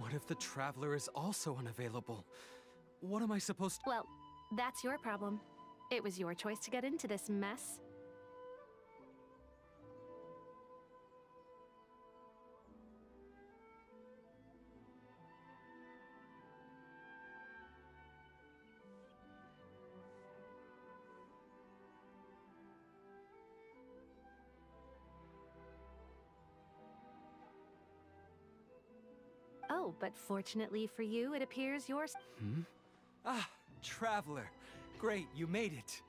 What if the traveler is also unavailable? What am I supposed to— Well, that's your problem. It was your choice to get into this mess. Oh, but fortunately for you, it appears yours. Hmm? Ah, traveler. Great, you made it.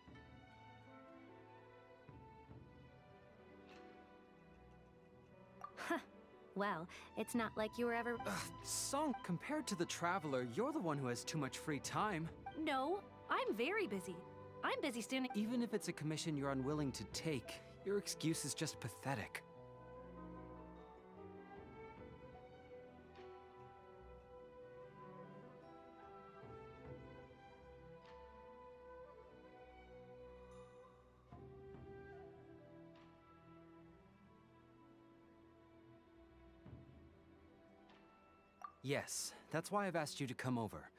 Well, it's not like you were ever. Song, compared to the traveler, you're the one who has too much free time. No, I'm very busy. I'm busy standing. Even if it's a commission you're unwilling to take, your excuse is just pathetic. Yes, that's why I've asked you to come over.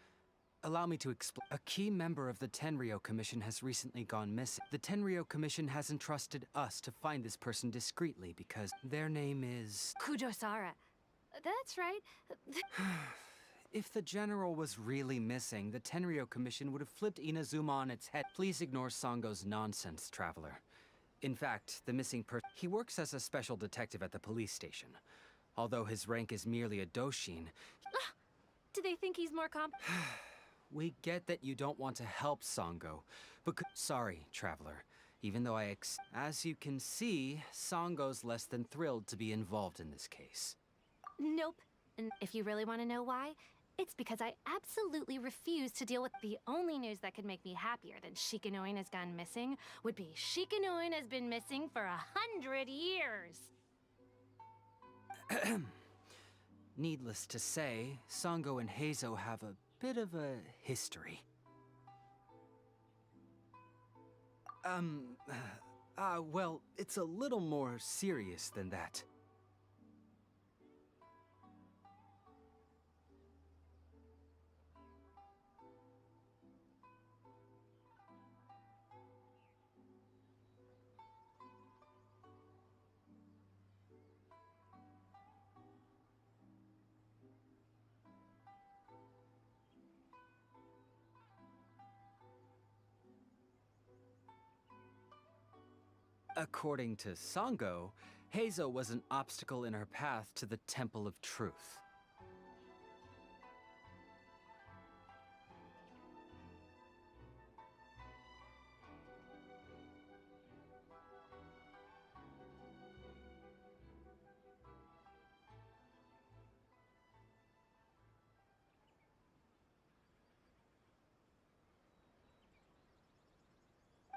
Allow me to explain. A key member of the Tenryou Commission has recently gone missing. The Tenryou Commission has entrusted us to find this person discreetly because their name is... Kujosara. That's right. If the general was really missing, the Tenryou Commission would have flipped Inazuma on its head. Please ignore Sango's nonsense, traveler. In fact, the missing person... He works as a special detective at the police station. Although his rank is merely a doshin... Do they think he's more We get that you don't want to help Sango, but sorry, traveler. Even though as you can see, Sango's less than thrilled to be involved in this case. Nope. And if you really want to know why, it's because I absolutely refuse to deal with the only news that could make me happier than Shikanoin has gone missing would be Shikanoin has been missing for 100 years. Needless to say, Sango and Héizo have a bit of a history. Well, it's a little more serious than that. According to Sango, Héizo was an obstacle in her path to the Temple of Truth.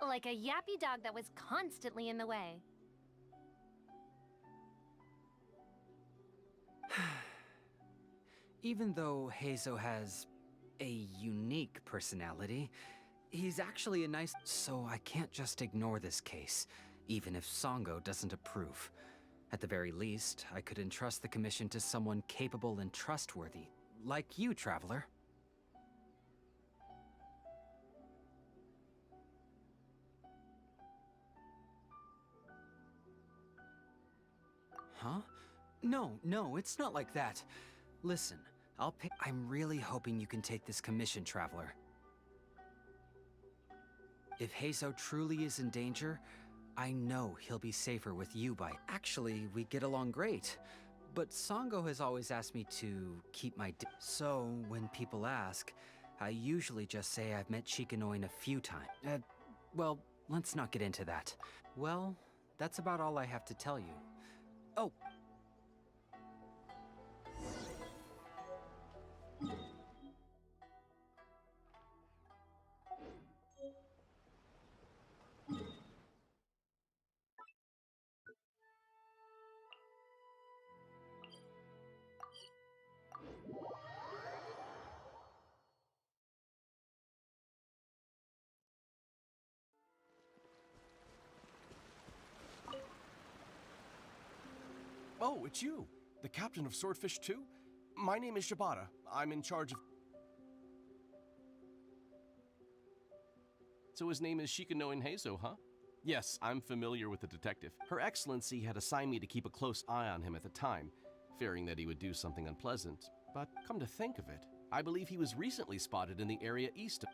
Like a yappy dog that was constantly in the way. Even though Héizo has a unique personality, he's actually a nice... So I can't just ignore this case, even if Sango doesn't approve. At the very least, I could entrust the commission to someone capable and trustworthy, like you, traveler. Huh? No, it's not like that. Listen, I'm really hoping you can take this commission, traveler. If Héizo truly is in danger, I know he'll be safer with you by... Actually, we get along great. But Sango has always asked me to keep my... So, when people ask, I usually just say I've met Shikanoin a few times. Well, let's not get into that. Well, that's about all I have to tell you. Oh! Oh, it's you, the captain of Swordfish 2? My name is Shibata. I'm in charge of... So his name is Shikanoin Heizo, huh? Yes, I'm familiar with the detective. Her Excellency had assigned me to keep a close eye on him at the time, fearing that he would do something unpleasant. But come to think of it, I believe he was recently spotted in the area east of...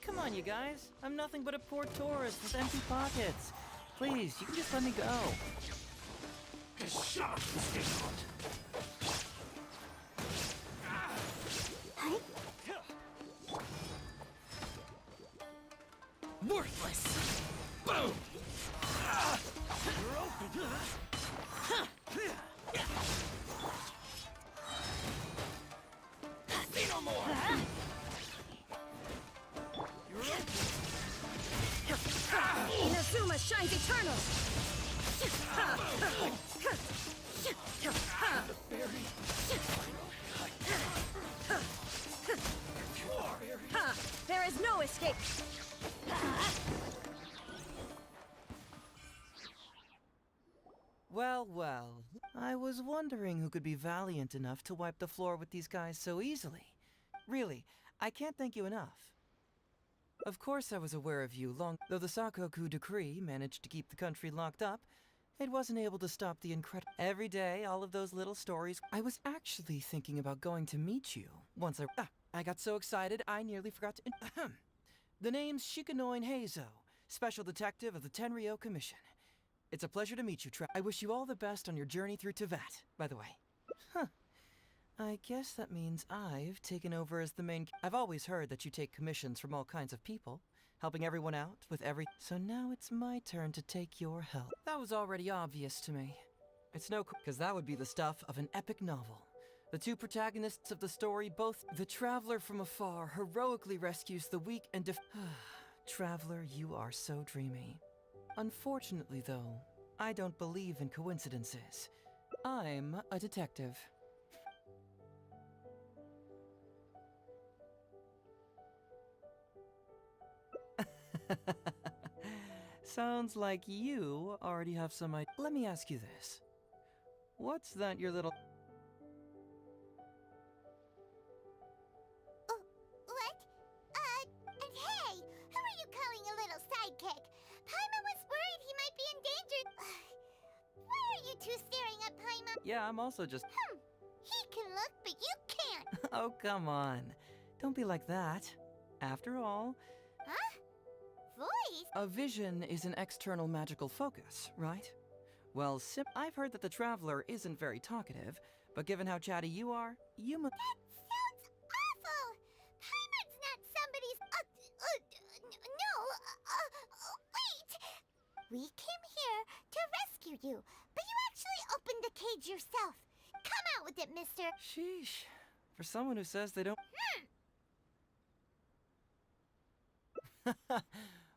Come on, you guys. I'm nothing but a poor tourist with empty pockets. Please, you can just let me go. Just shut up and stay put. Worthless! Boom! Say no more! Inazuma shines eternal! There is no escape! Well, well. I was wondering who could be valiant enough to wipe the floor with these guys so easily. Really, I can't thank you enough. Of course I was aware of you long... Though the Sakoku decree managed to keep the country locked up, it wasn't able to stop the incredible... Every day, all of those little stories... I was actually thinking about going to meet you once I got so excited I nearly forgot to... The name's Shikanoin Heizo, Special Detective of the Tenryou Commission. It's a pleasure to meet you, I wish you all the best on your journey through Teyvat, by the way. Huh. I guess that means I've taken over as the main... I've always heard that you take commissions from all kinds of people, helping everyone out with every... So now it's my turn to take your help. That was already obvious to me. It's no... Because that would be the stuff of an epic novel. The two protagonists of the story both... The traveler from afar heroically rescues the weak and Traveler, you are so dreamy. Unfortunately, though, I don't believe in coincidences. I'm a detective. Sounds like you already have some idea. Let me ask you this. What's that your little... What? And hey, who are you calling a little sidekick? Paimon was worried he might be endangered. Why are you two staring at Paimon? Yeah, I'm also just... He can look, but you can't. Oh, come on. Don't be like that. After all, Huh? Voice? a vision is an external magical focus, right? Well, I've heard that the Traveler isn't very talkative, but given how chatty you are, you must... That sounds awful. Paimon's not somebody's... wait. We came here to rescue you, but you actually opened the cage yourself. Come out with it, mister. Sheesh. For someone who says they don't...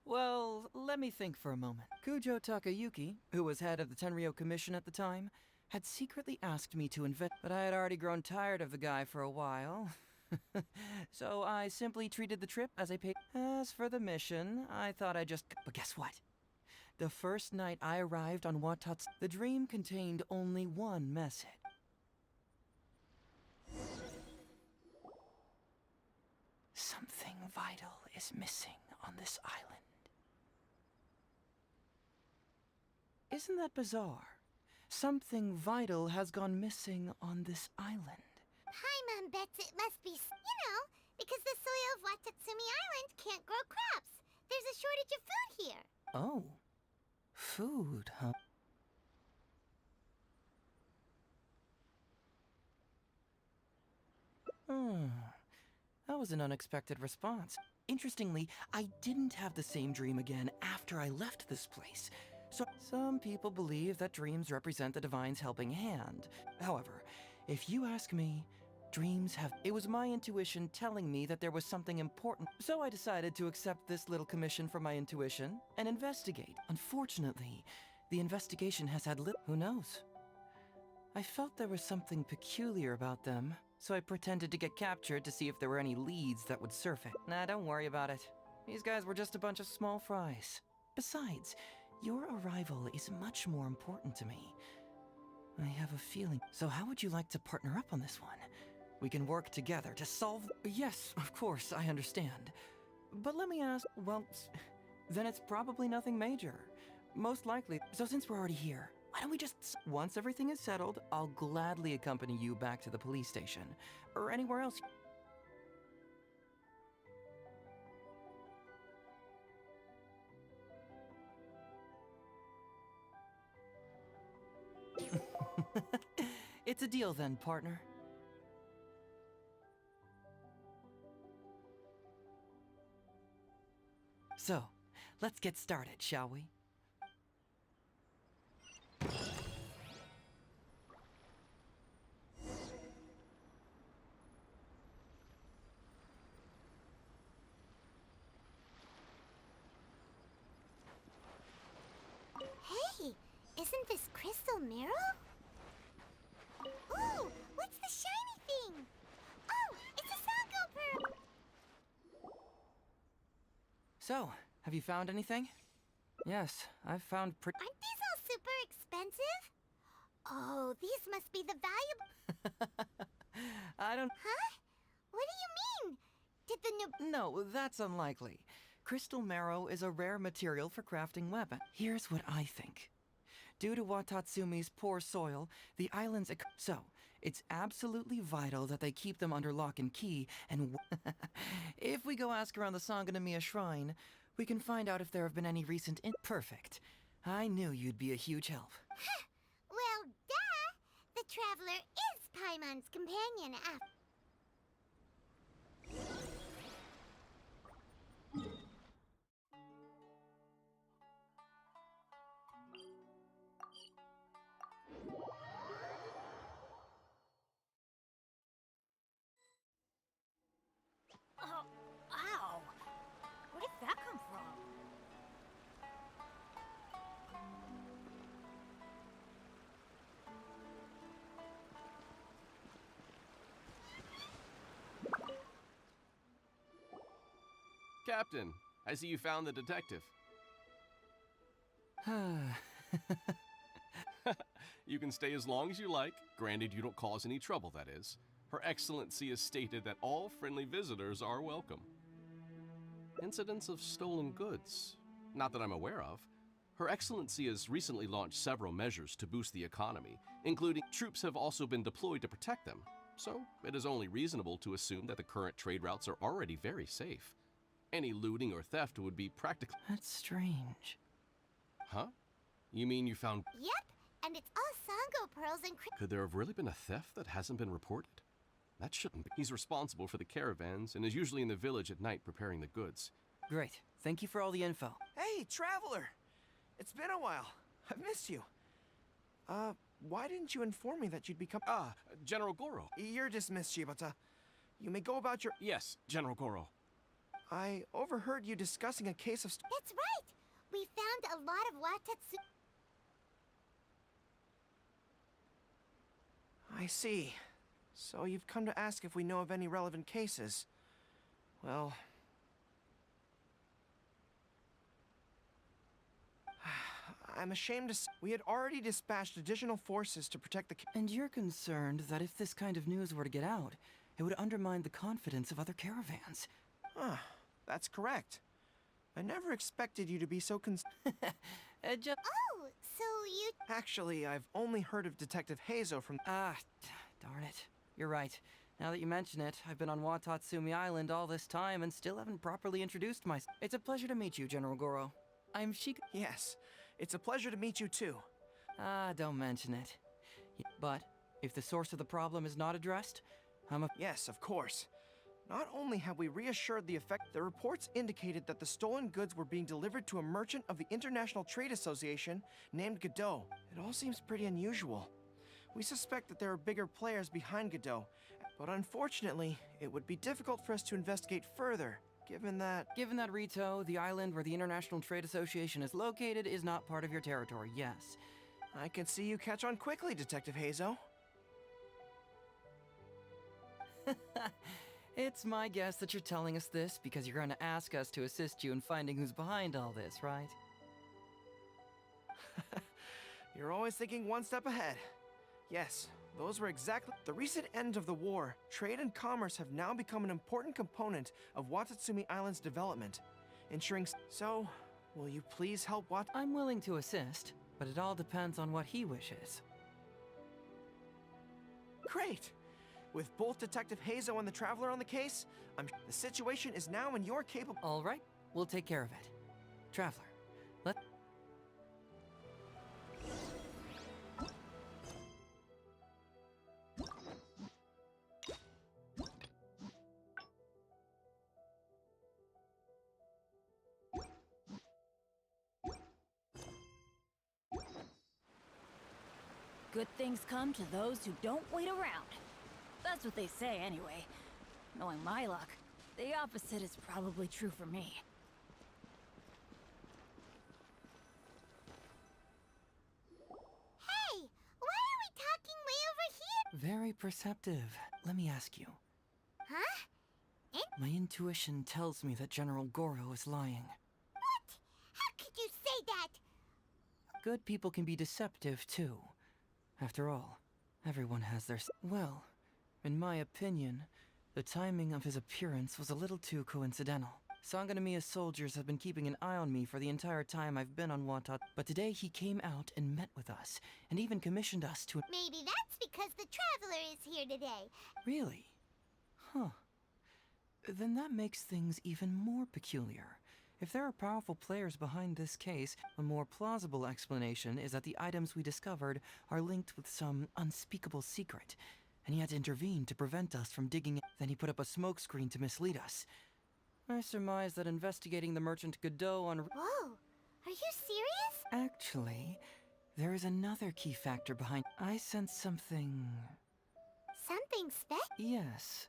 Well, let me think for a moment. Kujo Takayuki, who was head of the Tenryou Commission at the time, had secretly asked me to invent... But I had already grown tired of the guy for a while. So I simply treated the trip as a pay... As for the mission, I thought I'd just... But guess what? The first night I arrived on Watatsu, the dream contained only one message. Something vital is missing on this island. Isn't that bizarre? Something vital has gone missing on this island. Paimon bets it must be, because the soil of Watatsumi Island can't grow crops. There's a shortage of food here. Oh. Food, huh? That was an unexpected response. Interestingly, I didn't have the same dream again after I left this place. So, some people believe that dreams represent the divine's helping hand. However, if you ask me, dreams have... It was my intuition telling me that there was something important. So I decided to accept this little commission from my intuition and investigate. Unfortunately, the investigation has had who knows? I felt there was something peculiar about them, so I pretended to get captured to see if there were any leads that would surface. Nah, don't worry about it. These guys were just a bunch of small fries. Besides, your arrival is much more important to me. I have a feeling. So how would you like to partner up on this one? We can work together to solve... Yes, of course, I understand. But let me ask, well, then it's probably nothing major. Most likely. So since we're already here, why don't we just... Once everything is settled, I'll gladly accompany you back to the police station. Or anywhere else. It's a deal then, partner. So, let's get started, shall we? Hey, isn't this Crystal Mirror? Ooh, what's the shiny thing? Oh, it's a Sango pearl! So, have you found anything? Yes, I've found Aren't these all super expensive? Oh, these must be the valuable... I don't... Huh? What do you mean? Did the new... No, that's unlikely. Crystal marrow is a rare material for crafting weapons. Here's what I think. Due to Watatsumi's poor soil, the island's... So, it's absolutely vital that they keep them under lock and key, and... If we go ask around the Sangonomiya Shrine, we can find out if there have been any recent... Perfect. I knew you'd be a huge help. Well, duh! The Traveler is Paimon's companion after... Oh, ow! Where did that come from? Captain, I see you found the detective. You can stay as long as you like, granted you don't cause any trouble, that is. Her Excellency has stated that all friendly visitors are welcome. Incidents of stolen goods? Not that I'm aware of. Her Excellency has recently launched several measures to boost the economy, including troops have also been deployed to protect them. So, it is only reasonable to assume that the current trade routes are already very safe. Any looting or theft would be practically... That's strange. Huh? You mean you found... Yep, and it's all Sango pearls and... Could there have really been a theft that hasn't been reported? That shouldn't be. He's responsible for the caravans and is usually in the village at night preparing the goods. Great. Thank you for all the info. Hey, Traveler! It's been a while. I've missed you. Why didn't you inform me that you'd become... General Goro. You're dismissed, Shibata. You may go about your... Yes, General Goro. I overheard you discussing a case of... That's right! We found a lot of Watatsu... I see. So you've come to ask if we know of any relevant cases. Well... I'm ashamed to say we had already dispatched additional forces to protect the... And you're concerned that if this kind of news were to get out, it would undermine the confidence of other caravans. That's correct. I never expected you to be so Oh, so you... Actually, I've only heard of Detective Héizo from... Darn it. You're right. Now that you mention it, I've been on Watatsumi Island all this time and still haven't properly introduced myself. It's a pleasure to meet you, General Goro. I'm Shika... Yes, it's a pleasure to meet you too. Don't mention it. But, if the source of the problem is not addressed, Yes, of course. Not only have we reassured the effect, the reports indicated that the stolen goods were being delivered to a merchant of the International Trade Association named Godot. It all seems pretty unusual. We suspect that there are bigger players behind Godot. But unfortunately, it would be difficult for us to investigate further, given that... Given that Rito, the island where the International Trade Association is located, is not part of your territory, yes. I can see you catch on quickly, Detective Héizo. It's my guess that you're telling us this because you're going to ask us to assist you in finding who's behind all this, right? You're always thinking one step ahead. Yes, those were exactly... The recent end of the war, trade and commerce have now become an important component of Watatsumi Island's development, ensuring... So, will you please help I'm willing to assist, but it all depends on what he wishes. Great! With both Detective Héizo and the Traveler on the case, the situation is now in your capable... All right, we'll take care of it. Traveler, let... Good things come to those who don't wait around. That's what they say anyway. Knowing my luck, the opposite is probably true for me. Hey, why are we talking way over here? Very perceptive. Let me ask you. Huh? My intuition tells me that General Goro is lying. What? How could you say that? Good people can be deceptive, too. After all, everyone has their... Well, in my opinion, the timing of his appearance was a little too coincidental. Sangonomiya's soldiers have been keeping an eye on me for the entire time I've been on Watat, but today he came out and met with us, and even commissioned us to... Maybe that's because the Traveler is here today. Really? Huh. Then that makes things even more peculiar. If there are powerful players behind this case, a more plausible explanation is that the items we discovered are linked with some unspeakable secret, and he had to intervene to prevent us from digging. Then he put up a smokescreen to mislead us. I surmise that investigating the merchant Godot on... Whoa, are you serious? Actually, there is another key factor behind... I sense something... Something Yes.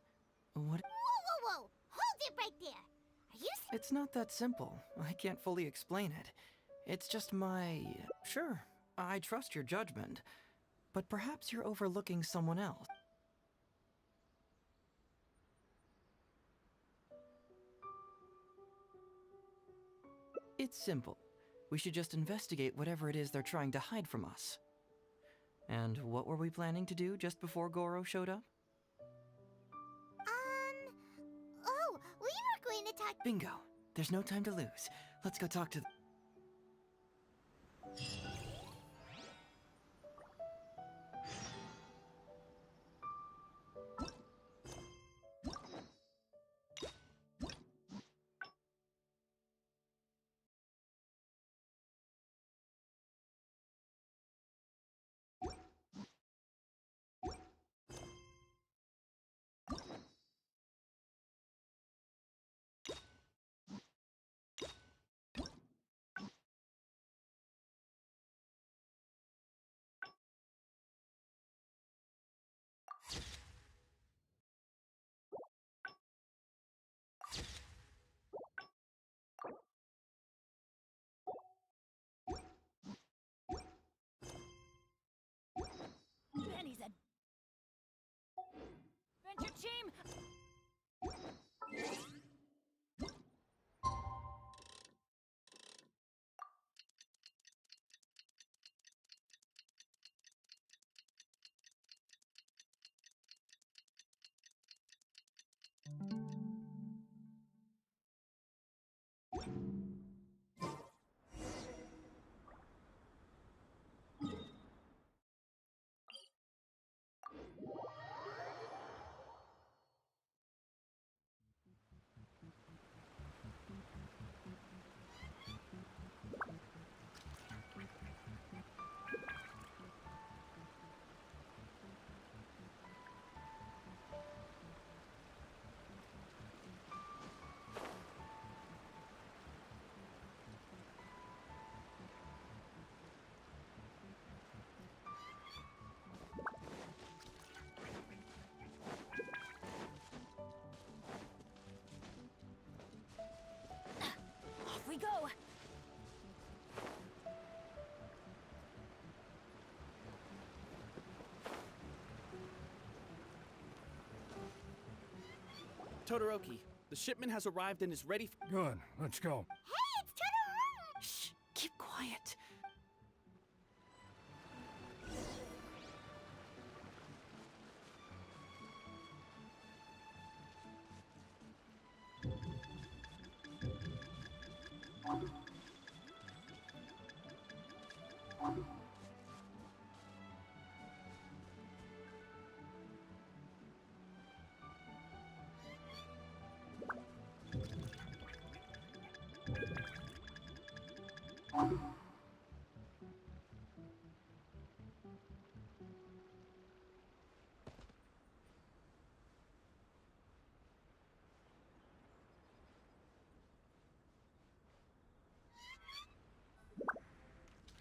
What... Whoa, whoa, whoa! Hold it right there! Are you It's not that simple. I can't fully explain it. It's just my... Sure, I trust your judgment. But perhaps you're overlooking someone else. It's simple. We should just investigate whatever it is they're trying to hide from us. And what were we planning to do just before Goro showed up? Oh, we were going to talk... Bingo. There's no time to lose. Let's go talk to... go! Todoroki, the shipment has arrived and is ready. Good, let's go. Hey, it's Totoro! Shh, keep quiet.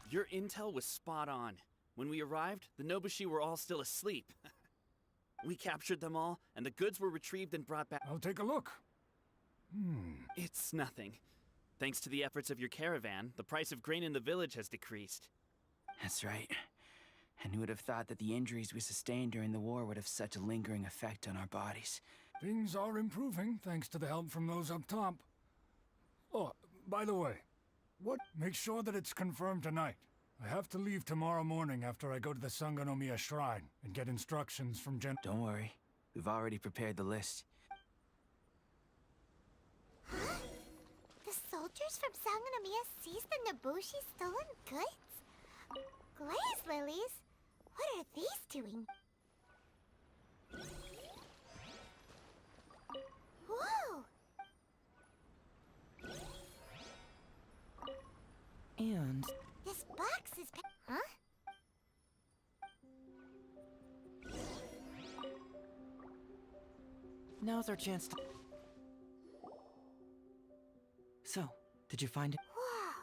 Your intel was spot on. When we arrived, the Nobushi were all still asleep. We captured them all, and the goods were retrieved and brought back. I'll take a look. It's nothing. Thanks to the efforts of your caravan, the price of grain in the village has decreased. That's right. And who would have thought that the injuries we sustained during the war would have such a lingering effect on our bodies? Things are improving thanks to the help from those up top. Oh, by the way, make sure that it's confirmed tonight. I have to leave tomorrow morning after I go to the Sangonomiya Shrine and get instructions from Don't worry. We've already prepared the list. Huh? The soldiers from Sangonomiya seized the Nobushi stolen goods? Glaze lilies? What are these doing? Whoa! And This box is... Huh? now's our chance to... So, did you find it? Whoa!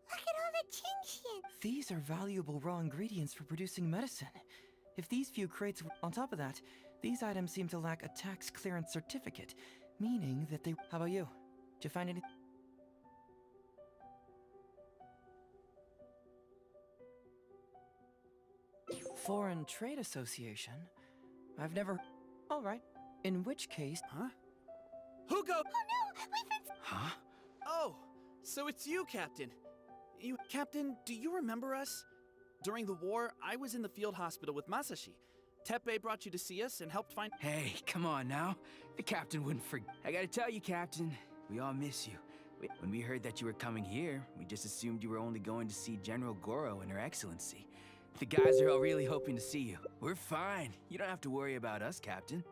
Look at all the genshin! These are valuable raw ingredients for producing medicine. If these few crates were... On top of that, these items seem to lack a tax clearance certificate, meaning that they... How about you? Did you find any... Foreign Trade Association? I've never... Alright. In which case... Huh? Hugo! Oh no! My friend's... Huh? Oh, so it's you, Captain. Captain, do you remember us? During the war, I was in the field hospital with Masashi. Teppei brought you to see us and helped find... Hey, come on now. The captain wouldn't forget. I gotta tell you, Captain, we all miss you. When we heard that you were coming here, we just assumed you were only going to see General Goro and Her Excellency. The guys are all really hoping to see you. We're fine. You don't have to worry about us, Captain.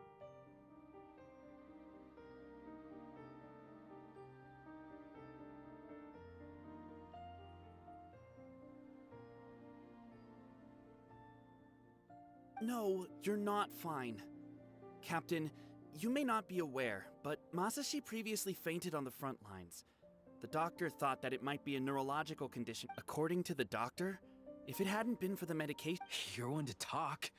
No, you're not fine. Captain, you may not be aware, but Masashi previously fainted on the front lines. The doctor thought that it might be a neurological condition. According to the doctor, if it hadn't been for the medication... You're one to talk.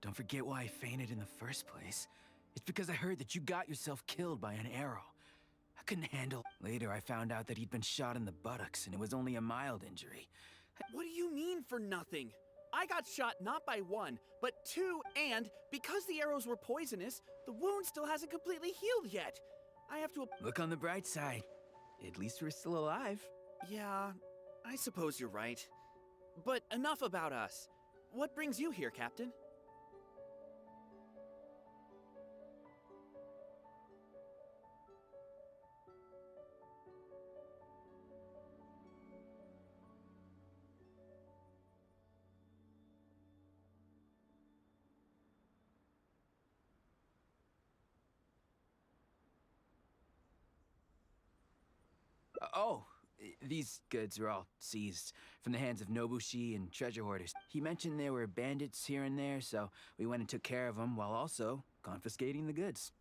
Don't forget why I fainted in the first place. It's because I heard that you got yourself killed by an arrow. I couldn't handle... Later, I found out that he'd been shot in the buttocks, and it was only a mild injury. What do you mean for nothing? I got shot not by one, but two, and because the arrows were poisonous, the wound still hasn't completely healed yet. I have to... Look on the bright side. At least we're still alive. Yeah, I suppose you're right. But enough about us. What brings you here, Captain? These goods are all seized from the hands of Nobushi and treasure hoarders. He mentioned there were bandits here and there, so we went and took care of them while also confiscating the goods.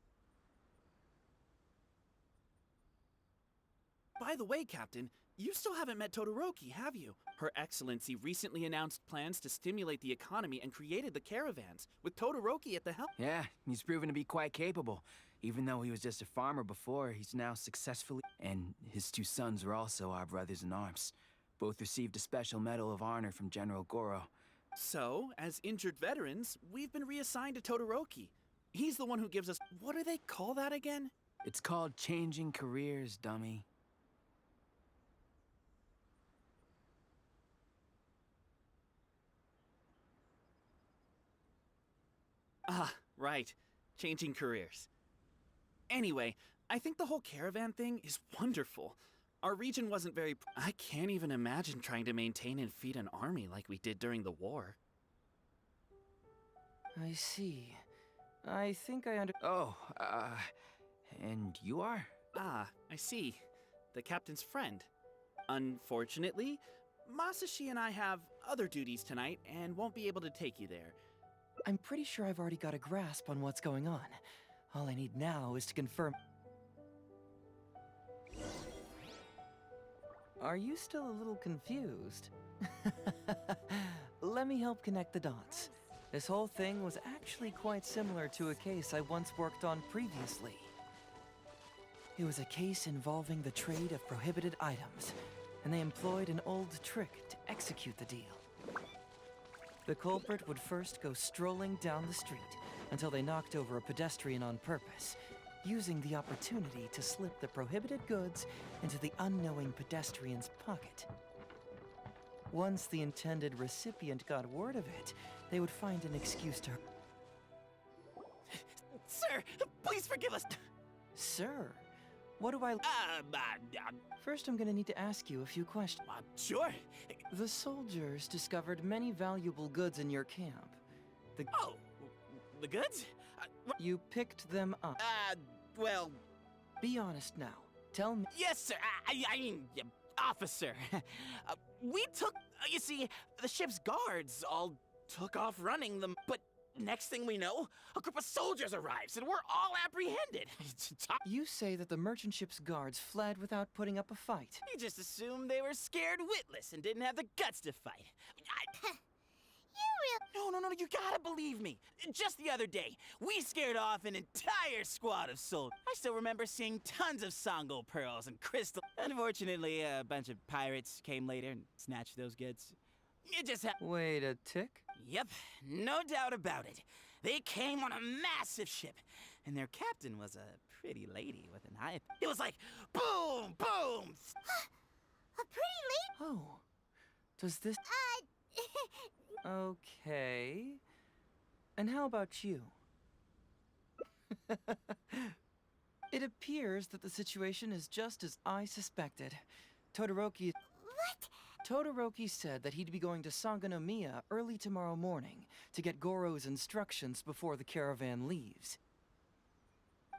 By the way, Captain, you still haven't met Todoroki, have you? Her Excellency recently announced plans to stimulate the economy and created the caravans, with Todoroki at the helm. Yeah, he's proven to be quite capable. Even though he was just a farmer before, he's now successfully... And his two sons are also our brothers in arms. Both received a special medal of honor from General Goro. So, as injured veterans, we've been reassigned to Todoroki. He's the one who gives us... What do they call that again? It's called changing careers, dummy. Ah, right. Changing careers. Anyway, I think the whole caravan thing is wonderful. Our region wasn't very... I can't even imagine trying to maintain and feed an army like we did during the war. I see. I think I And you are? Ah, I see. The captain's friend. Unfortunately, Masashi and I have other duties tonight and won't be able to take you there. I'm pretty sure I've already got a grasp on what's going on. All I need now is to confirm... Are you still a little confused? Let me help connect the dots. This whole thing was actually quite similar to a case I once worked on previously. It was a case involving the trade of prohibited items, and they employed an old trick to execute the deal. The culprit would first go strolling down the street until they knocked over a pedestrian on purpose, using the opportunity to slip the prohibited goods into the unknowing pedestrian's pocket. Once the intended recipient got word of it, they would find an excuse to... Sir, please forgive us! Sir, what do I... First, I'm gonna need to ask you a few questions. Sure. The soldiers discovered many valuable goods in your camp. Oh, the goods? You picked them up. Well... Be honest now. Tell me... Yes, sir. I mean, officer. We took... you see, the ship's guards all took off running them, but next thing we know, a group of soldiers arrives and we're all apprehended. You say that the merchant ship's guards fled without putting up a fight. You just assumed they were scared witless and didn't have the guts to fight. No, you gotta believe me. Just the other day, we scared off an entire squad of soldiers. I still remember seeing tons of Sango pearls and crystal. Unfortunately, a bunch of pirates came later and snatched those goods. It just Wait a tick. Yep, no doubt about it. They came on a massive ship, and their captain was a pretty lady with an eye. It was like, boom, boom! A pretty lady? Oh. Does this... Okay. And how about you? It appears that the situation is just as I suspected. Todoroki... What? Todoroki said that he'd be going to Sangonomiya early tomorrow morning to get Goro's instructions before the caravan leaves.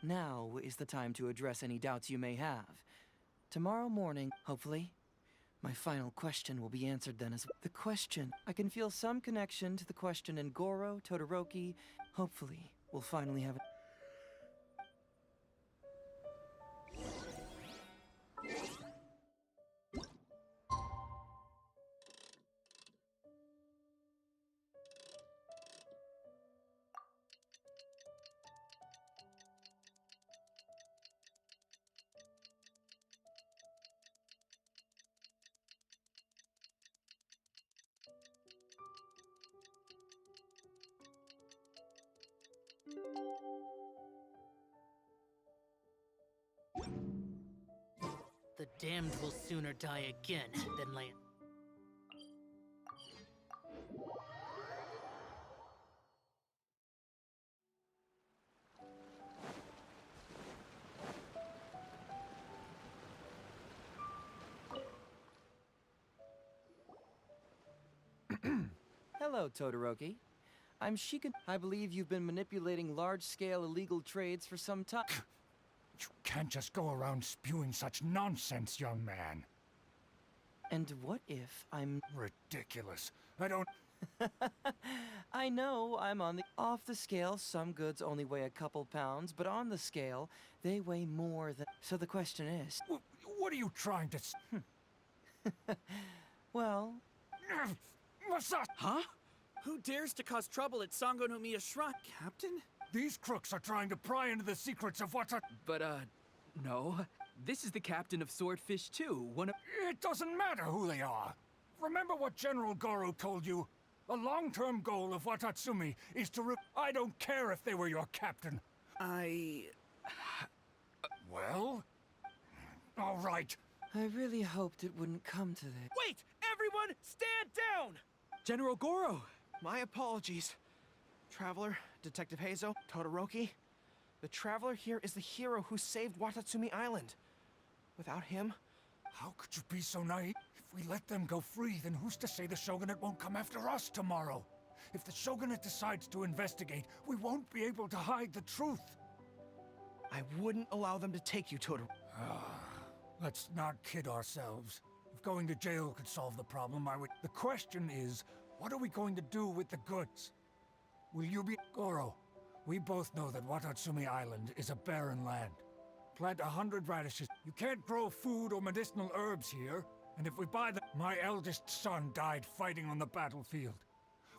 Now is the time to address any doubts you may have. Tomorrow morning, hopefully, my final question will be answered then as well. The question, I can feel some connection to the question in Goro, Todoroki. Hopefully, we'll finally have it. The damned will sooner die again than lay... Hello, Todoroki. I'm Shiken. I believe you've been manipulating large-scale illegal trades for some time. You can't just go around spewing such nonsense, young man. And what if I'm... Ridiculous. I don't... I know I'm on the... Off the scale, some goods only weigh a couple pounds, but on the scale, they weigh more than... So the question is... What are you trying to... Well... Masashi! Huh? Who dares to cause trouble at Sangonomiya Shrine, Captain? These crooks are trying to pry into the secrets of what's a... But, no. This is the captain of Swordfish too, one of... It doesn't matter who they are. Remember what General Goro told you? The long-term goal of Watatsumi is to I don't care if they were your captain. Well? All right. I really hoped it wouldn't come to this. Wait! Everyone, stand down! General Goro! My apologies. Traveler, Detective Heizo, Todoroki. The Traveler here is the hero who saved Watatsumi Island. Without him... How could you be so naive? If we let them go free, then who's to say the Shogunate won't come after us tomorrow? If the Shogunate decides to investigate, we won't be able to hide the truth. I wouldn't allow them to take you, Todoroki. Let's not kid ourselves. If going to jail could solve the problem, I would... The question is, what are we going to do with the goods? Will you be... Goro, we both know that Watatsumi Island is a barren land. Plant 100 radishes. You can't grow food or medicinal herbs here. And if we buy them... My eldest son died fighting on the battlefield.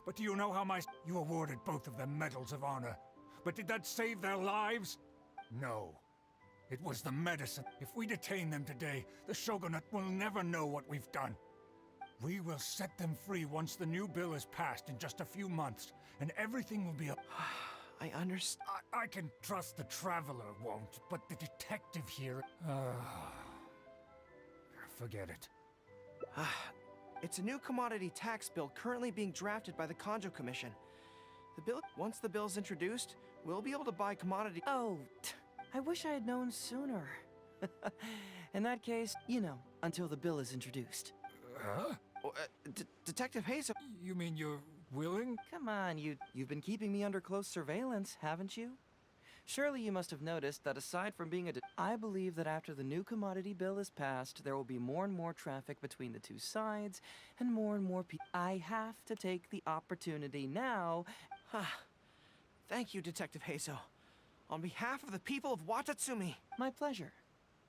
But do you know how You awarded both of them medals of honor. But did that save their lives? No. It was the medicine. If we detain them today, the Shogunate will never know what we've done. We will set them free once the new bill is passed in just a few months, and everything will be up. I understand. I can trust the Traveler won't, but the detective here... Forget it. It's a new commodity tax bill currently being drafted by the Kanjo Commission. Once the bill's introduced, we'll be able to buy commodity... Oh, I wish I had known sooner. In that case, until the bill is introduced. Huh? Detective Heizo... You mean you're willing? Come on, you've been keeping me under close surveillance, haven't you? Surely you must have noticed that aside from being I believe that after the new commodity bill is passed, there will be more and more traffic between the two sides, and more people. I have to take the opportunity now. Thank you, Detective Heizo. On behalf of the people of Watatsumi. My pleasure.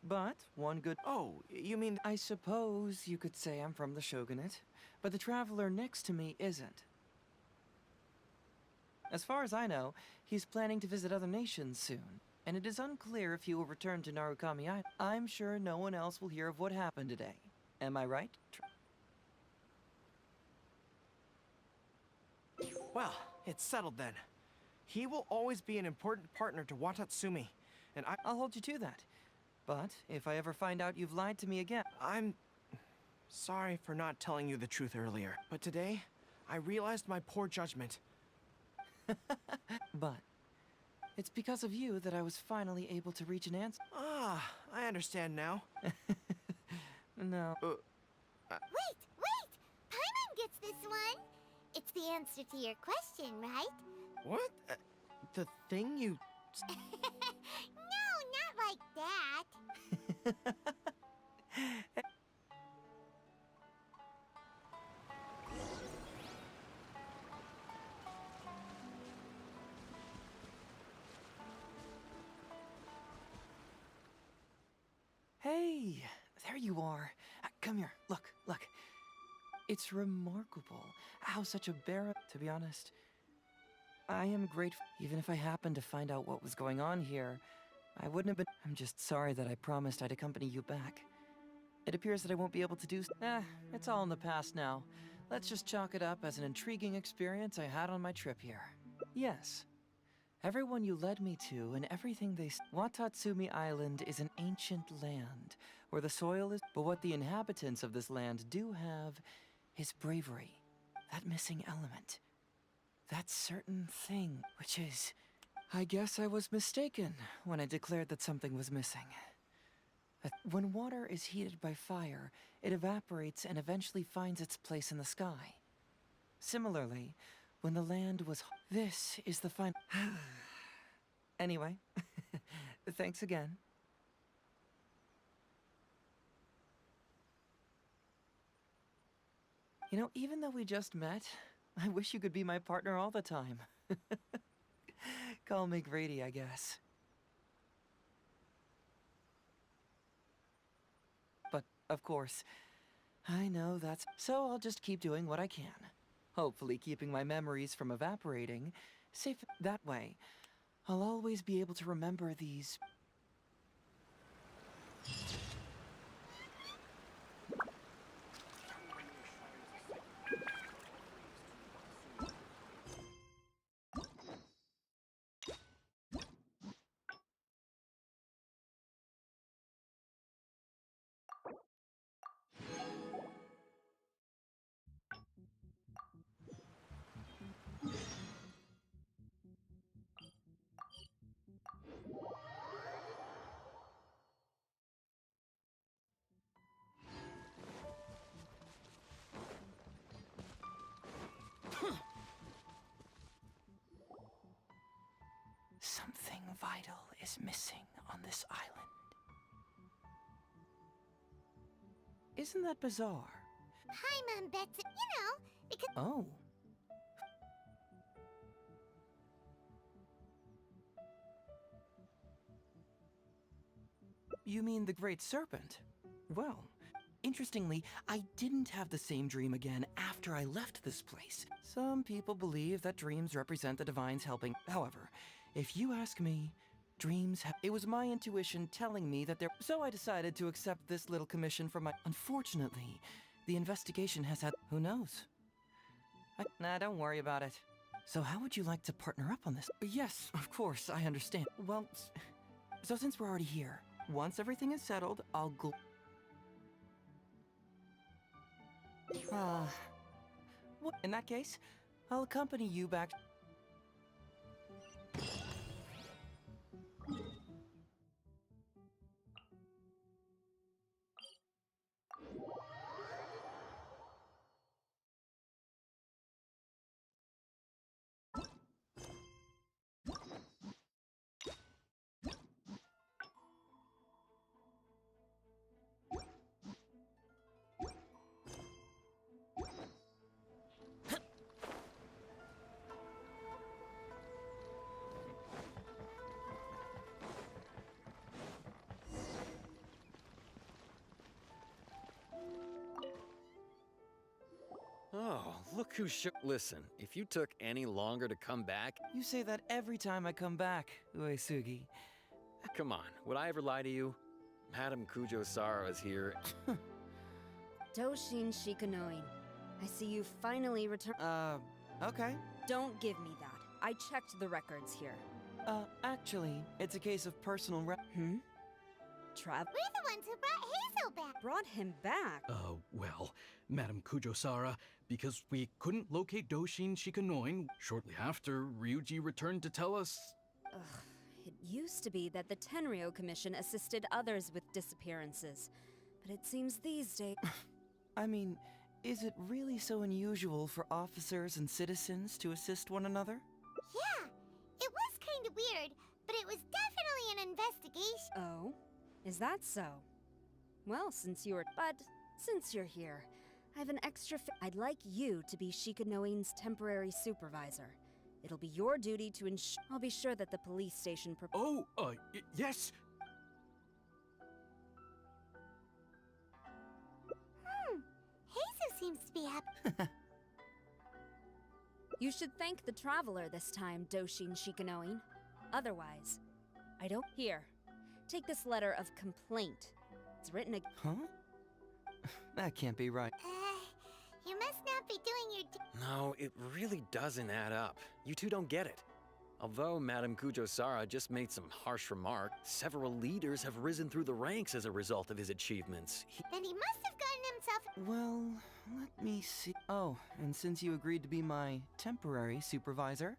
But one good... Oh, you mean... I suppose you could say I'm from the Shogunate, but the Traveler next to me isn't. As far as I know, he's planning to visit other nations soon, and it is unclear if he will return to Narukami Island. I'm sure no one else will hear of what happened today. Am I right? Well, it's settled then. He will always be an important partner to Watatsumi, and I'll hold you to that. But if I ever find out you've lied to me again... I'm sorry for not telling you the truth earlier, but today, I realized my poor judgment. But it's because of you that I was finally able to reach an answer. I understand now. No. Wait! Paimon gets this one! It's the answer to your question, right? What? The thing you... No, not like that! Hey, there you are. Come here, look. It's remarkable how such a barren... To be honest, I am grateful. Even if I happened to find out what was going on here, I wouldn't have been... I'm just sorry that I promised I'd accompany you back. It appears that I won't be able to do... It's all in the past now. Let's just chalk it up as an intriguing experience I had on my trip here. Yes. Everyone you led me to and everything they... Watatsumi Island is an ancient land, where the soil is... But what the inhabitants of this land do have is bravery. That missing element. That certain thing, which is... I guess I was mistaken when I declared that something was missing. When water is heated by fire, it evaporates and eventually finds its place in the sky. Similarly, when the land was... This is the final... Anyway, thanks again. Even though we just met, I wish you could be my partner all the time. Call me Grady, I guess. But, of course, I know that's... So I'll just keep doing what I can. Hopefully keeping my memories from evaporating safe that way. I'll always be able to remember these. Something vital is missing on this island. Isn't that bizarre? Paimon bets it, because... Oh. You mean the Great Serpent? Well, interestingly, I didn't have the same dream again after I left this place. Some people believe that dreams represent the divines helping. However, if you ask me, it was my intuition telling me that there. So I decided to accept this little commission from my. Unfortunately, the investigation has had. Who knows? Nah, don't worry about it. So how would you like to partner up on this? Yes, of course, I understand. Well, so since we're already here, once everything is settled, I'll well, in that case, I'll accompany you back. Oh, look who Listen, if you took any longer to come back... You say that every time I come back, Uesugi. Come on, would I ever lie to you? Madame Kujo-Sara is here. Doshin Shikanoin. I see you finally returned. Okay. Don't give me that. I checked the records here. Actually, it's a case of personal We're the ones who brought Hazel back. Brought him back? Well, Madame Kujo-Sara, because we couldn't locate Doshin Shikanoin, shortly after, Ryuji returned to tell us... It used to be that the Tenryo Commission assisted others with disappearances. But it seems these days... I mean, is it really so unusual for officers and citizens to assist one another? Yeah, it was kind of weird, but it was definitely an investigation. Oh? Is that so? Well, since you're here, I have an extra I'd like you to be Shikanoin's temporary supervisor. It'll be your duty to ensure. I'll be sure that the police station yes! Hazel seems to be happy. You should thank the Traveler this time, Doshin Shikanoin. Otherwise, I don't... Here, take this letter of complaint. It's written Huh? That can't be right. You must not be doing your... No, it really doesn't add up. You two don't get it. Although Madame Kujo-Sara just made some harsh remark, several leaders have risen through the ranks as a result of his achievements. Then he must have gotten himself... Well, let me see. Oh, and since you agreed to be my temporary supervisor,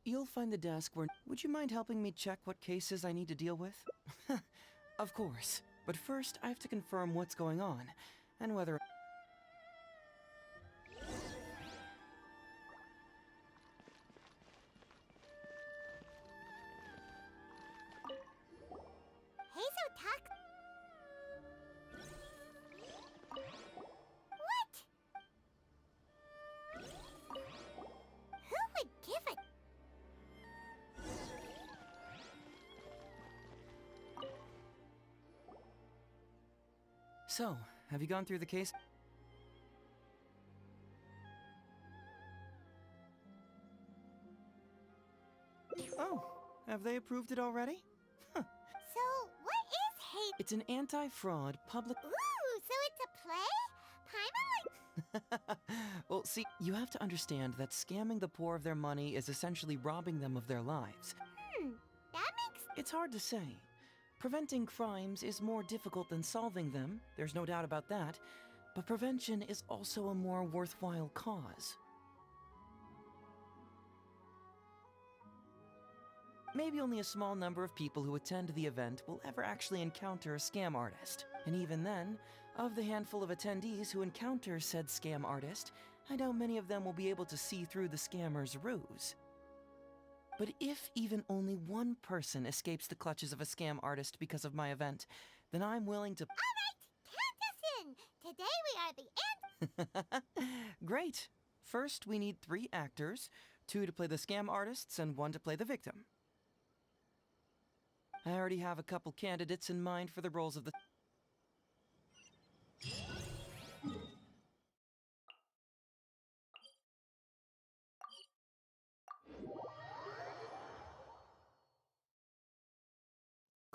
you'll find the desk where... Would you mind helping me check what cases I need to deal with? Of course. But first, I have to confirm what's going on, and whether... Hazel talk... What? Who would give it? So, have you gone through the case? Oh, Have they approved it already? So, what is hate? It's an anti-fraud public... Ooh, so it's a play? Paimon, Well, see, you have to understand that scamming the poor of their money is essentially robbing them of their lives. that makes... It's hard to say. Preventing crimes is more difficult than solving them, there's no doubt about that, but prevention is also a more worthwhile cause. Maybe only a small number of people who attend the event will ever actually encounter a scam artist. And even then, of the handful of attendees who encounter said scam artist, I doubt many of them will be able to see through the scammer's ruse. But if even only one person escapes the clutches of a scam artist because of my event, then I'm willing to... Alright, count us in! Today we are the Great! First, we need 3 actors, 2 to play the scam artists and 1 to play the victim. I already have a couple candidates in mind for the roles of the...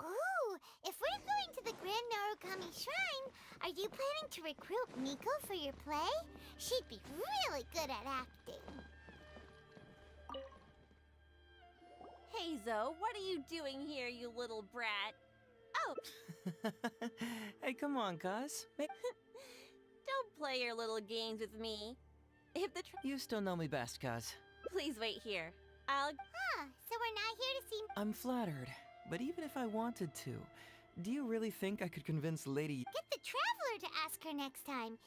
Ooh, if we're going to the Grand Narukami Shrine, are you planning to recruit Miko for your play? She'd be really good at acting. Héizo, what are you doing here, you little brat? Oh, Hey, come on, cuz. don't play your little games with me. If the You still know me best, cuz. Please wait here. I'll... So we're not here to see... I'm flattered, but even if I wanted to, do you really think I could convince Lady... Get the Traveler to ask her next time.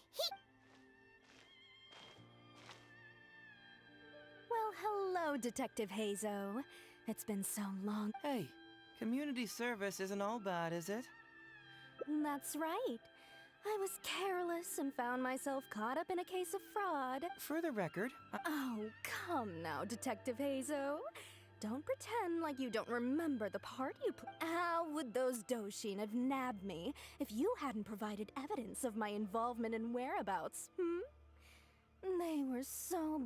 Well, hello, Detective Héizo. It's been so long. Hey, community service isn't all bad, is it? That's right. I was careless and found myself caught up in a case of fraud. For the record, Oh, come now, Detective Héizo. Don't pretend like you don't remember the part you played. How would those Doshin have nabbed me if you hadn't provided evidence of my involvement and whereabouts, They were so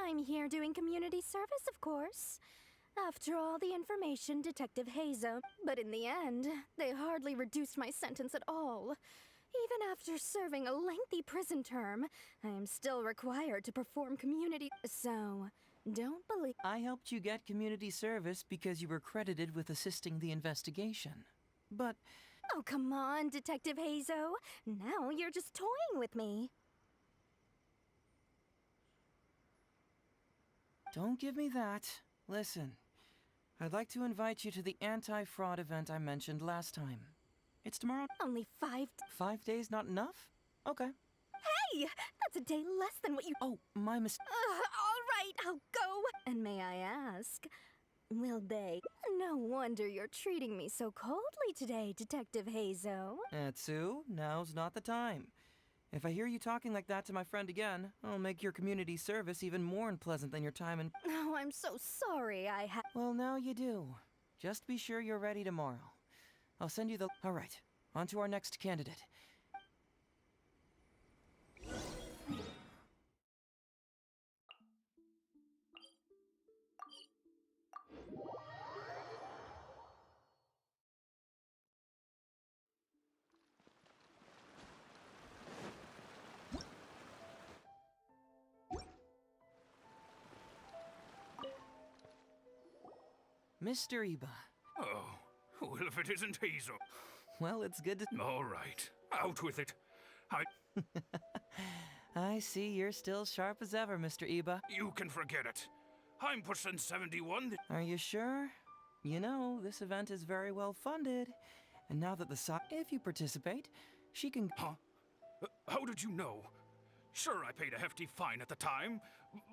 I'm here doing community service, of course. After all the information, Detective Héizo. But in the end, they hardly reduced my sentence at all. Even after serving a lengthy prison term, I am still required to perform community... So, don't believe... I helped you get community service because you were credited with assisting the investigation. But... Oh, come on, Detective Héizo. Now you're just toying with me. Don't give me that. Listen, I'd like to invite you to the anti-fraud event I mentioned last time. It's tomorrow. Only 5 5 days not enough? Okay. Hey! That's a day less than what you... Oh, my mistake. All right, I'll go. And may I ask, will they... No wonder you're treating me so coldly today, Detective Héizo. Etsu, now's not the time. If I hear you talking like that to my friend again, I'll make your community service even more unpleasant than your time in... Oh, I'm so sorry Well, now you do. Just be sure you're ready tomorrow. I'll send you the... All right, on to our next candidate. Mr. Iba. Oh, well, if it isn't Héizo. Well, it's good to... All right, out with it. I see you're still sharp as ever, Mr. Iba. You can forget it. I'm percent 71. Are you sure? You know, this event is very well funded. And now that if you participate, she can... Huh? How did you know? Sure, I paid a hefty fine at the time,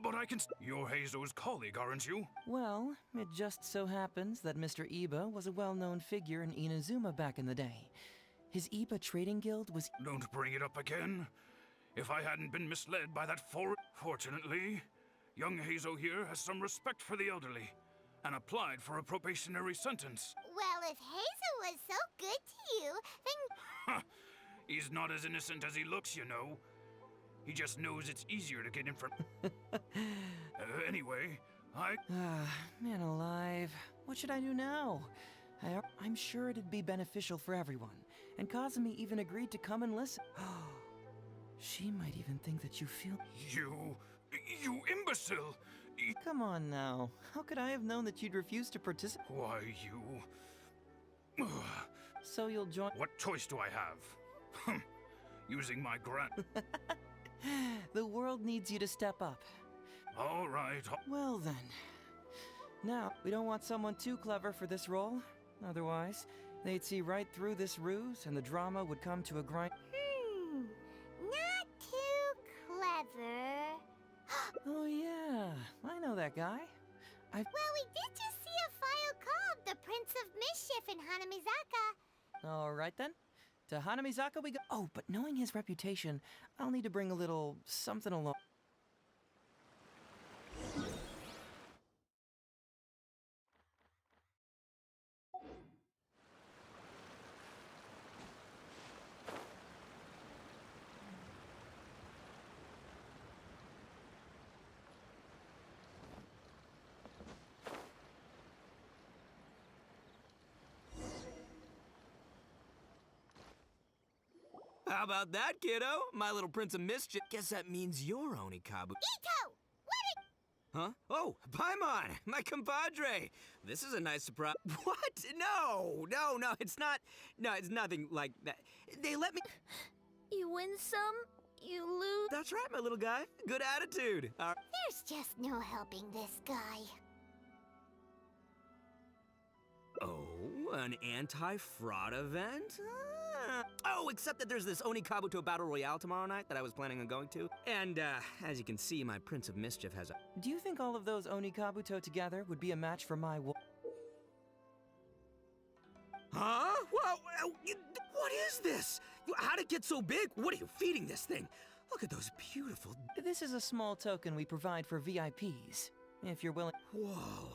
but I can... You're Heizo's colleague, aren't you? Well, it just so happens that Mr. Iba was a well-known figure in Inazuma back in the day. His Iba Trading Guild was... Don't bring it up again. If I hadn't been misled by that Fortunately, young Héizo here has some respect for the elderly, and applied for a probationary sentence. Well, if Héizo was so good to you, then... He's not as innocent as he looks, you know. He just knows it's easier to get in from... Anyway, Man alive. What should I do now? I'm sure it'd be beneficial for everyone. And Kazumi even agreed to come and listen. She might even think that you feel... You imbecile! Come on now. How could I have known that you'd refuse to participate? Why, you... So you'll join... What choice do I have? Using my grand... The world needs you to step up. All right. Well then. Now, we don't want someone too clever for this role. Otherwise, they'd see right through this ruse and the drama would come to a grind. Not too clever. Oh yeah, I know that guy. Well, we did just see a file called the Prince of Mischief in Hanamizaka. All right then. To Hanamizaka we go. Oh, but knowing his reputation, I'll need to bring a little something along. How about that, kiddo? My little Prince of Mischief. Guess that means you're Onikabu. Ito! Huh? Oh, Paimon, my compadre. This is a nice surprise. What? No, it's not. No, it's nothing like that. They let me. You win some, you lose. That's right, my little guy. Good attitude. There's just no helping this guy. Oh, an anti-fraud event? Oh, except that there's this Onikabuto Battle Royale tomorrow night that I was planning on going to. And, as you can see, my Prince of Mischief has a... Do you think all of those Onikabuto together would be a match for my Huh? Whoa, what is this? How'd it get so big? What are you feeding this thing? Look at those beautiful... This is a small token we provide for VIPs, if you're willing. Whoa.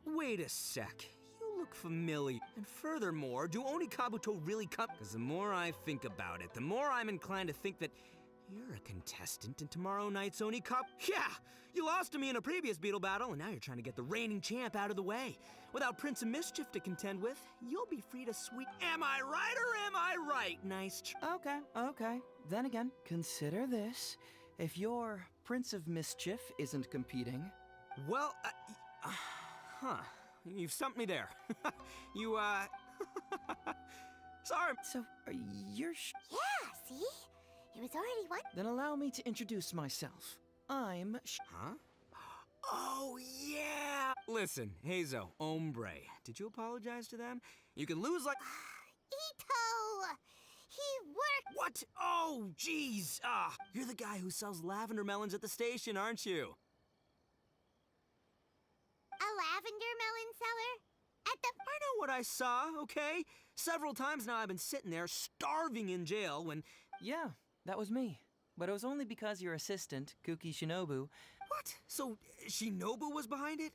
Wait a sec. You look familiar. And furthermore, do Onikabuto really come? Because the more I think about it, the more I'm inclined to think that you're a contestant in tomorrow night's Onikabuto. Yeah! You lost to me in a previous Beetle battle, and now you're trying to get the reigning champ out of the way. Without Prince of Mischief to contend with, you'll be free to sweep. Am I right or am I right? Nice Okay. Then again, consider this. If your Prince of Mischief isn't competing... Well, you've stumped me there. You, Sorry. So, you're Yeah, see? It was already one. Then allow me to introduce myself. I'm Huh? Oh, yeah! Listen, Héizo, hombre, did you apologize to them? You can lose like... Ito! He worked... What? Oh, jeez! You're the guy who sells lavender melons at the station, aren't you? A lavender melon seller? At the... I know what I saw, okay? Several times now I've been sitting there starving in jail when... Yeah, that was me. But it was only because your assistant, Kuki Shinobu... What? So, Shinobu was behind it?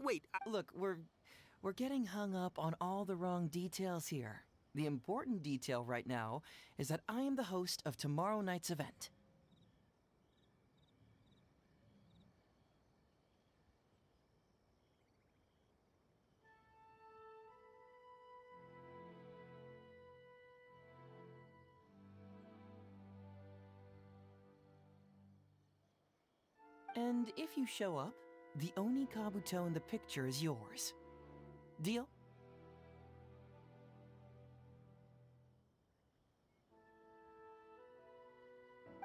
Wait, Look, we're getting hung up on all the wrong details here. The important detail right now is that I am the host of tomorrow night's event. And if you show up, the Onikabuto in the picture is yours. Deal?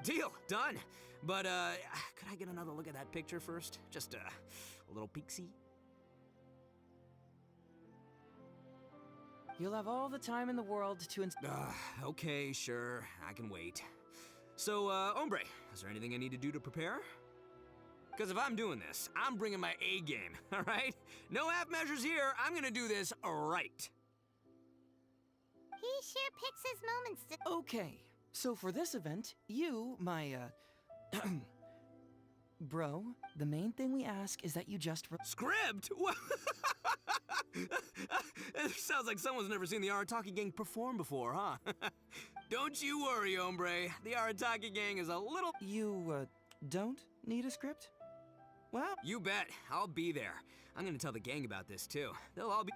Deal, done. But, could I get another look at that picture first? Just, a little peek-see? You'll have all the time in the world to Okay, sure, I can wait. So, hombre, is there anything I need to do to prepare? Because if I'm doing this, I'm bringing my A game, all right? No half measures here, I'm gonna do this right. He sure picks his moments to... Okay, so for this event, you, my, bro, the main thing we ask is that you just... Script? It sounds like someone's never seen the Arataki Gang perform before, huh? Don't you worry, hombre. The Arataki Gang is a little... You, don't need a script? Well, You bet. I'll be there. I'm gonna tell the gang about this too. They'll all be.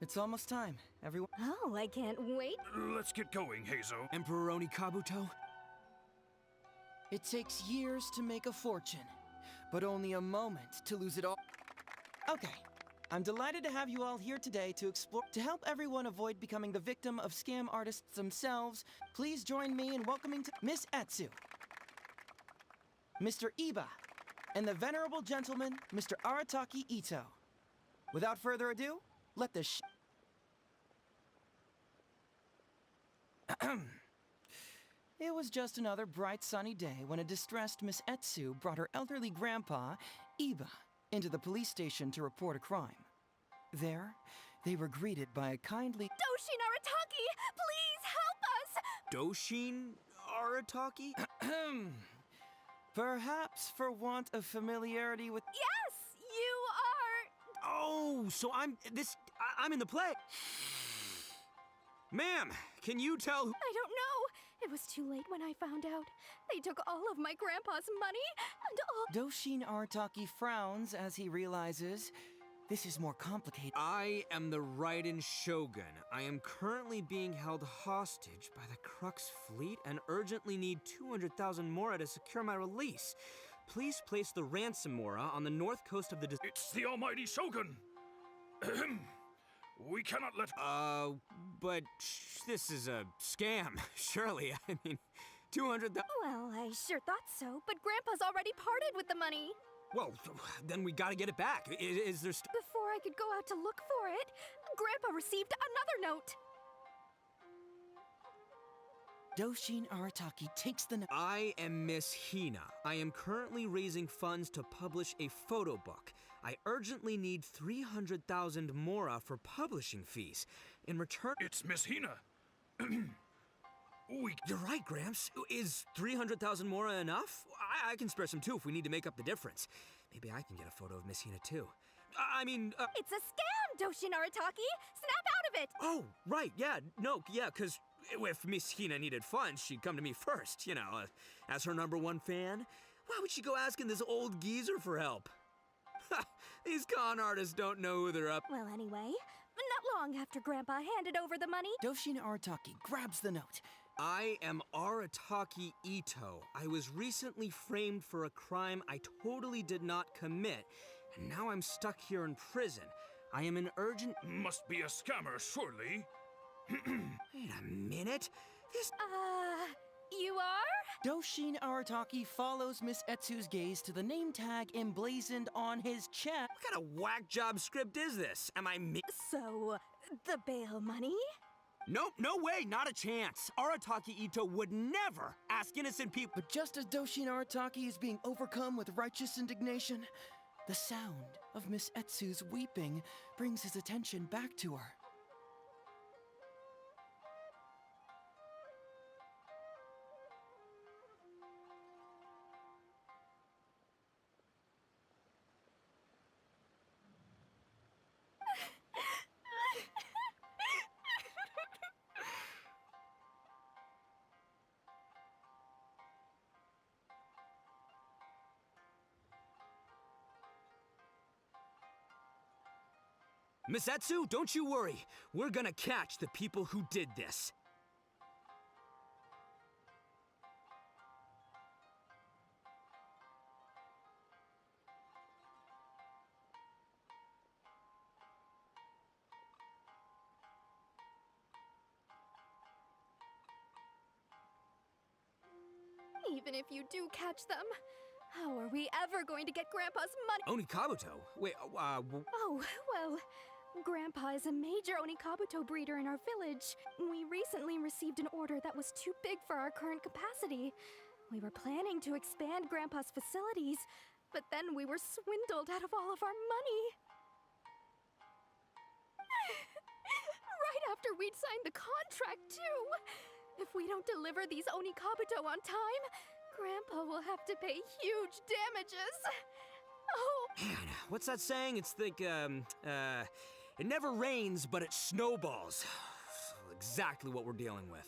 it's almost time, everyone. Oh, I can't wait. Let's get going, Héizo. Emperoroni Kabuto? It takes years to make a fortune, but only a moment to lose it all. Okay, I'm delighted to have you all here today to explore. To help everyone avoid becoming the victim of scam artists themselves, please join me in welcoming Miss Etsu, Mr. Iba, and the venerable gentleman, Mr. Arataki Ito. Without further ado, let the It was just another bright sunny day when a distressed Miss Etsu brought her elderly grandpa, Iba, into the police station to report a crime. There, they were greeted by a kindly Doshin Arataki, please help us! Doshin Arataki? Perhaps for want of familiarity with. Yes, you are. Oh, so I'm in the play. Ma'am, can you tell who? I don't know. It was too late when I found out. They took all of my grandpa's money and all. Doshin Arataki frowns as he realizes this is more complicated. I am the Raiden Shogun. I am currently being held hostage by the Crux fleet and urgently need 200,000 mora to secure my release. Please place the ransom mora on the north coast of the. It's the almighty Shogun. We cannot let. But this is a scam, surely. I mean, 200,000. Well, I sure thought so, but Grandpa's already parted with the money. Well, then we gotta get it back. Is there Before I could go out to look for it, Grandpa received another note. Doshin Arataki takes the note. I am Miss Hina. I am currently raising funds to publish a photo book. I urgently need 300,000 mora for publishing fees. In return... It's Miss Hina. You're right, Gramps. Is 300,000 mora enough? I can spare some too if we need to make up the difference. Maybe I can get a photo of Miss Hina too. It's a scam, Doshin Arataki! Snap out of it! Oh, right, yeah, because if Miss Hina needed funds, she'd come to me first, as her #1 fan. Why would she go asking this old geezer for help? These con artists don't know who they're up. Well, anyway, not long after Grandpa handed over the money... Doshin Arataki grabs the note. I am Arataki Ito. I was recently framed for a crime I totally did not commit, and now I'm stuck here in prison. I am an urgent... Must be a scammer, surely. Wait a minute. You are? Doshin Arataki follows Miss Etsu's gaze to the name tag emblazoned on his chest. What kind of whack job script is this? Am I So, the bail money? Nope, no way, not a chance. Arataki Ito would never ask innocent people. But just as Doshin Arataki is being overcome with righteous indignation, the sound of Miss Etsu's weeping brings his attention back to her. Misatsu, don't you worry. We're gonna catch the people who did this. Even if you do catch them, how are we ever going to get Grandpa's money? Onikabuto? Wait, Oh, well, Grandpa is a major Onikabuto breeder in our village. We recently received an order that was too big for our current capacity. We were planning to expand Grandpa's facilities, but then we were swindled out of all of our money. Right after we'd signed the contract, too. If we don't deliver these Onikabuto on time, Grandpa will have to pay huge damages. Oh. man, what's that saying? It's like, it never rains, but it snowballs. Exactly what we're dealing with.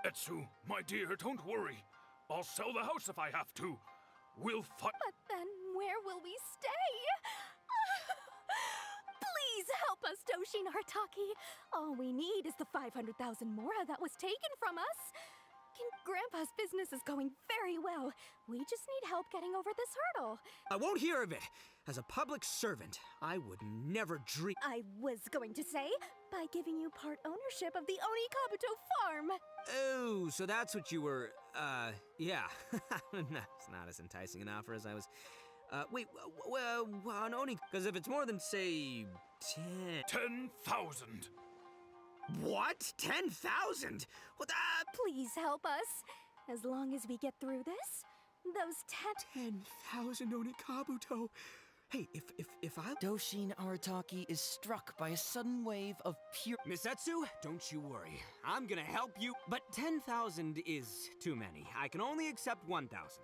Etsu, my dear, don't worry. I'll sell the house if I have to. We'll fight. But then where will we stay? Please help us, Doshin Artaki. All we need is the 500,000 mora that was taken from us. Grandpa's business is going very well. We just need help getting over this hurdle. I won't hear of it. As a public servant, I would never dream. I was going to say, by giving you part ownership of the Onikabuto farm. Oh, so that's what you were, yeah. It's not as enticing an offer as I was. Wait, on Oni, because if it's more than, say, 10,000. What? 10,000? What the? Please help us. As long as we get through this, those 10,000 Onikabuto. Hey, if I... Doshin Arataki is struck by a sudden wave of pure... Misatsu, don't you worry. I'm gonna help you. But 10,000 is too many. I can only accept 1,000.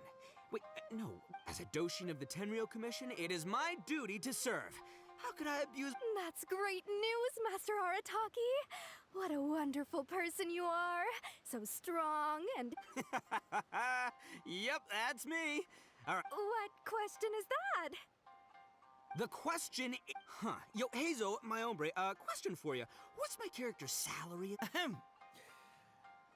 Wait, no. As a Doshin of the Tenryo Commission, it is my duty to serve. How could I abuse... That's great news, Master Arataki. What a wonderful person you are. So strong and... Yep, that's me. All right. What question is that? The question Yo, Héizo, my hombre, question for you. What's my character's salary? Ahem.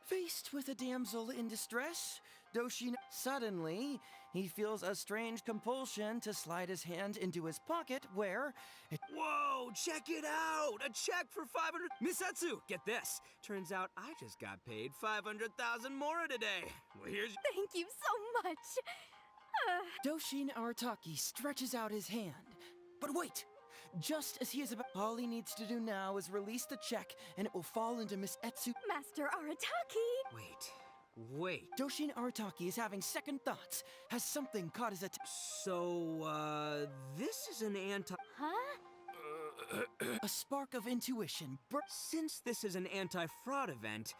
Faced with a damsel in distress, Doshin... Suddenly, he feels a strange compulsion to slide his hand into his pocket where... Whoa, check it out! A check for 500... Misatsu, get this. Turns out I just got paid 500,000 mora today. Well, here's... Thank you so much. Doshin Arataki stretches out his hand. But wait! Just as he is about... All he needs to do now is release the check, and it will fall into Miss Etsu... Master Arataki! Wait. Doshin Arataki is having second thoughts. Has something caught his attention? So, this is an anti... Huh? A spark of intuition. Since this is an anti-fraud event,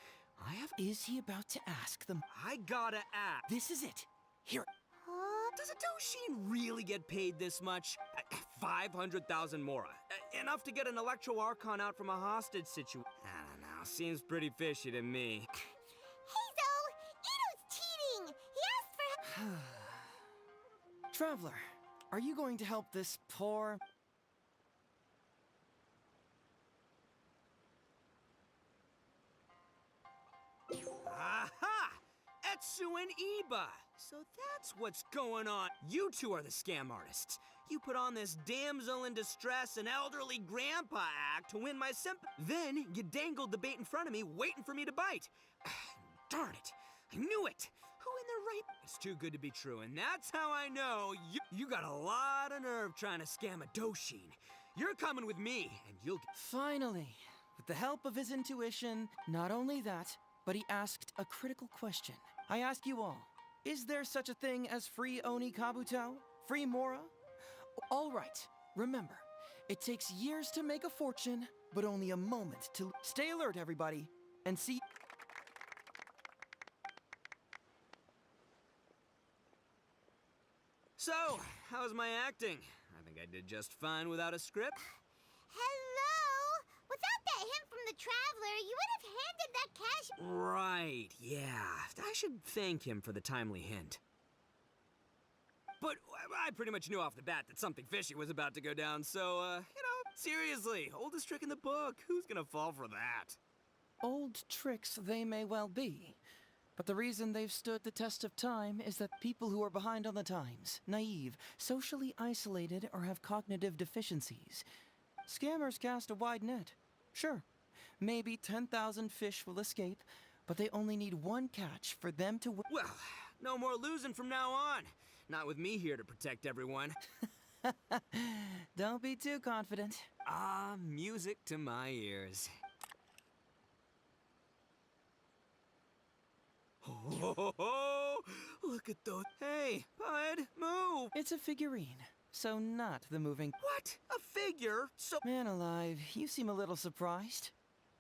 I have... Is he about to ask them? I gotta ask. This is it. Here. Does a Doshin really get paid this much? 500,000 mora. Enough to get an Electro Archon out from a hostage situation. I don't know. Seems pretty fishy to me. Héizo! Ito's cheating! He asked for... Traveler, are you going to help this poor... Aha! Etsu and Iba! So that's what's going on. You two are the scam artists. You put on this damsel in distress and elderly grandpa act to win my sympathy. Then you dangled the bait in front of me, waiting for me to bite. Darn it! I knew it! Who in their right... It's too good to be true, and that's how I know you got a lot of nerve trying to scam a Doshin. You're coming with me, and you'll get... Finally, with the help of his intuition, not only that, but he asked a critical question. I ask you all, is there such a thing as free Onikabuto? Free Mora? All right, remember, it takes years to make a fortune, but only a moment to... Stay alert, everybody, and see... So, how's my acting? I think I did just fine without a script. Hello? Without that hint from the Traveler, you would have handed that cash. Right, yeah. I should thank him for the timely hint. But I pretty much knew off the bat that something fishy was about to go down, so, seriously, oldest trick in the book. Who's gonna fall for that? Old tricks they may well be, but the reason they've stood the test of time is that people who are behind on the times, naive, socially isolated, or have cognitive deficiencies. Scammers cast a wide net. Sure, maybe 10,000 fish will escape, but they only need one catch for them to win. Well, no more losing from now on. Not with me here to protect everyone. Don't be too confident. Ah, music to my ears. Oh, look at those. Hey, bud, move. It's a figurine, so not the moving. What? A figure? So. Man alive, you seem a little surprised.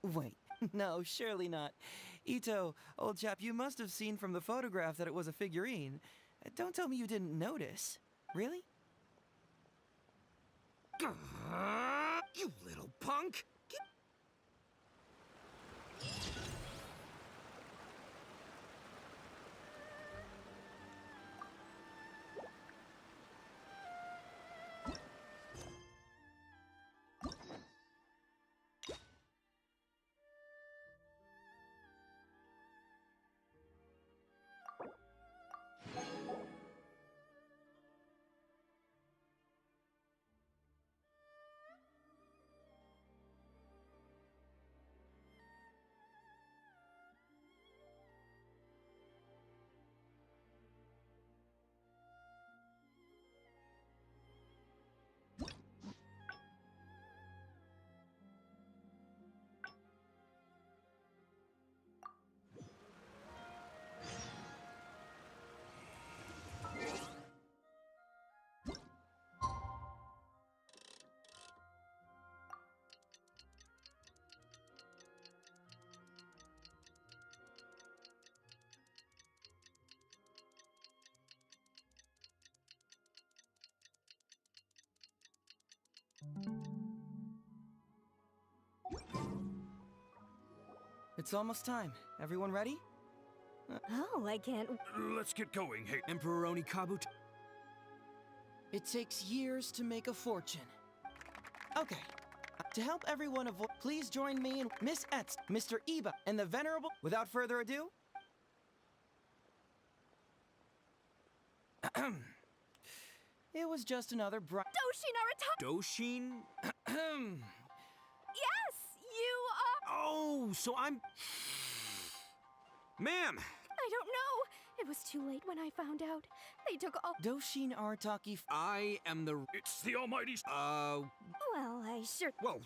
Wait, no, surely not. Ito, old chap, you must have seen from the photograph that it was a figurine. Don't tell me you didn't notice. Really? You little punk! It's almost time. Everyone ready? Oh, I can't. Let's get going, hey. Emperor Onikabuto. It takes years to make a fortune. Okay. To help everyone avoid, please join me and Miss Etz, Mr. Iba, and the Venerable. Without further ado. It was just another Doshin Arata! Doshin? Yes, you are. Oh, so I'm. Ma'am! I don't know. It was too late when I found out. They took all. Doshin Arataki. I am the. It's the almighty. Well, I sure. Well,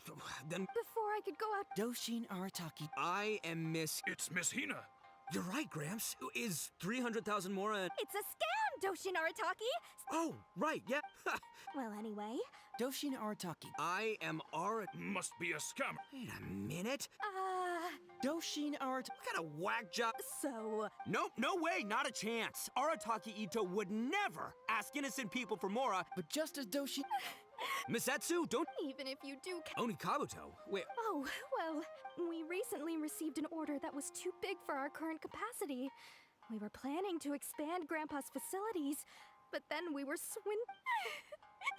then. Before I could go out. Doshin Arataki. I am Miss. It's Miss Hina. You're right, Gramps. Is 300,000 more a. It's a scam, Doshin Arataki! Oh, right, yeah. Well, anyway. Doshin Arataki. I am Must be a scammer. Wait a minute. Doshin Arataki. What kind of whack job? So. Nope, no way, not a chance. Arataki Ito would never ask innocent people for Mora. But just as Doshin. Misatsu, don't. Even if you do. Onikabuto? Wait. Oh, well, we recently received an order that was too big for our current capacity. We were planning to expand Grandpa's facilities, but then we were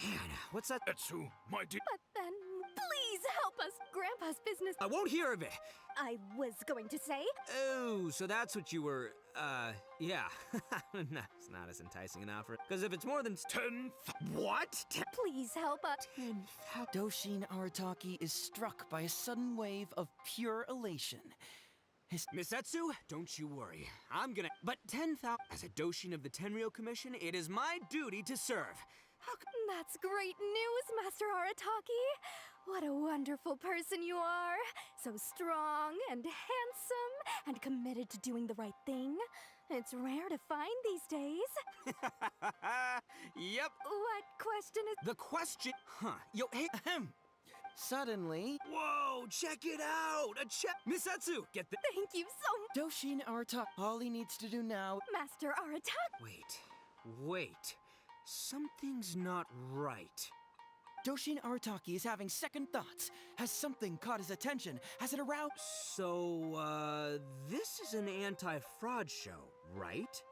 Man, what's that? Etsu, my dear. But then, please help us. Grandpa's business. I won't hear of it. I was going to say. Oh, so that's what you were, yeah. No, it's not as enticing an offer. Because if it's more than 10. What? Please help us. 10,000. Doshin Arataki is struck by a sudden wave of pure elation. Misatsu, don't you worry. I'm gonna. But 10,000. As a Doshin of the Tenryou Commission, it is my duty to serve. That's great news, Master Arataki. What a wonderful person you are. So strong and handsome and committed to doing the right thing. It's rare to find these days. Yep. What question is... The question... Huh. Yo, hey, Suddenly... Whoa, check it out! A check... Misatsu, get the... Thank you so much. Doshin Arataki. All he needs to do now... Master Arataki. Wait. Something's not right. Doshin Arataki is having second thoughts. Has something caught his attention? Has it aroused? So, this is an anti-fraud show, right?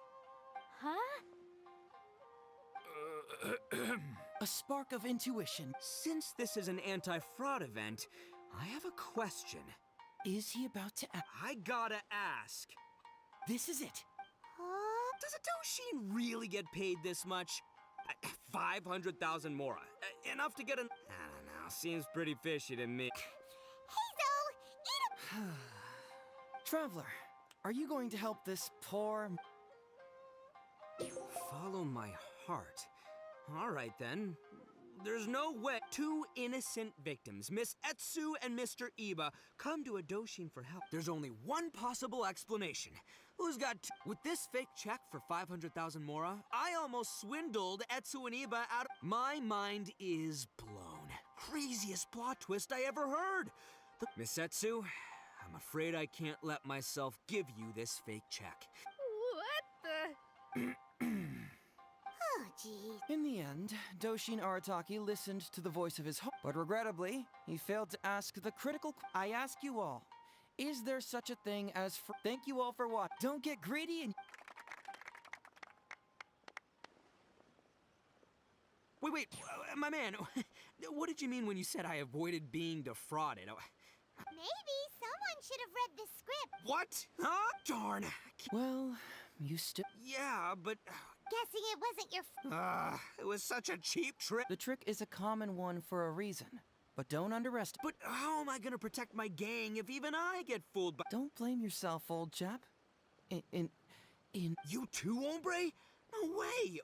Huh? A spark of intuition. Since this is an anti-fraud event, I have a question. Is he about to ask? I gotta ask. This is it. Does a Doshin really get paid this much? 500,000 mora. Enough to get an... I don't know, seems pretty fishy to me. Héizo, eat a... Traveler, are you going to help this poor... Follow my heart. All right, then. There's no way. Two innocent victims, Miss Etsu and Mr. Iba, come to a Doshin for help. There's only one possible explanation. Who's got with this fake check for 500,000 mora, I almost swindled Etsu and Iba out of... My mind is blown. Craziest plot twist I ever heard. Miss Etsu, I'm afraid I can't let myself give you this fake check. What the... Oh, geez. In the end, Doshin Arataki listened to the voice of his heart, but regrettably, he failed to ask the critical... I ask you all, is there such a thing as... Thank you all for watching. Don't get greedy and... Wait, my man, what did you mean when you said I avoided being defrauded? Maybe someone should have read the script. What? Huh? Darn. Well, you still... Yeah, but... Guessing it wasn't your it was such a cheap trick. The trick is a common one for a reason, but don't underestimate... But how am I gonna protect my gang if even I get fooled by... Don't blame yourself, old chap. In... You too, hombre? No way!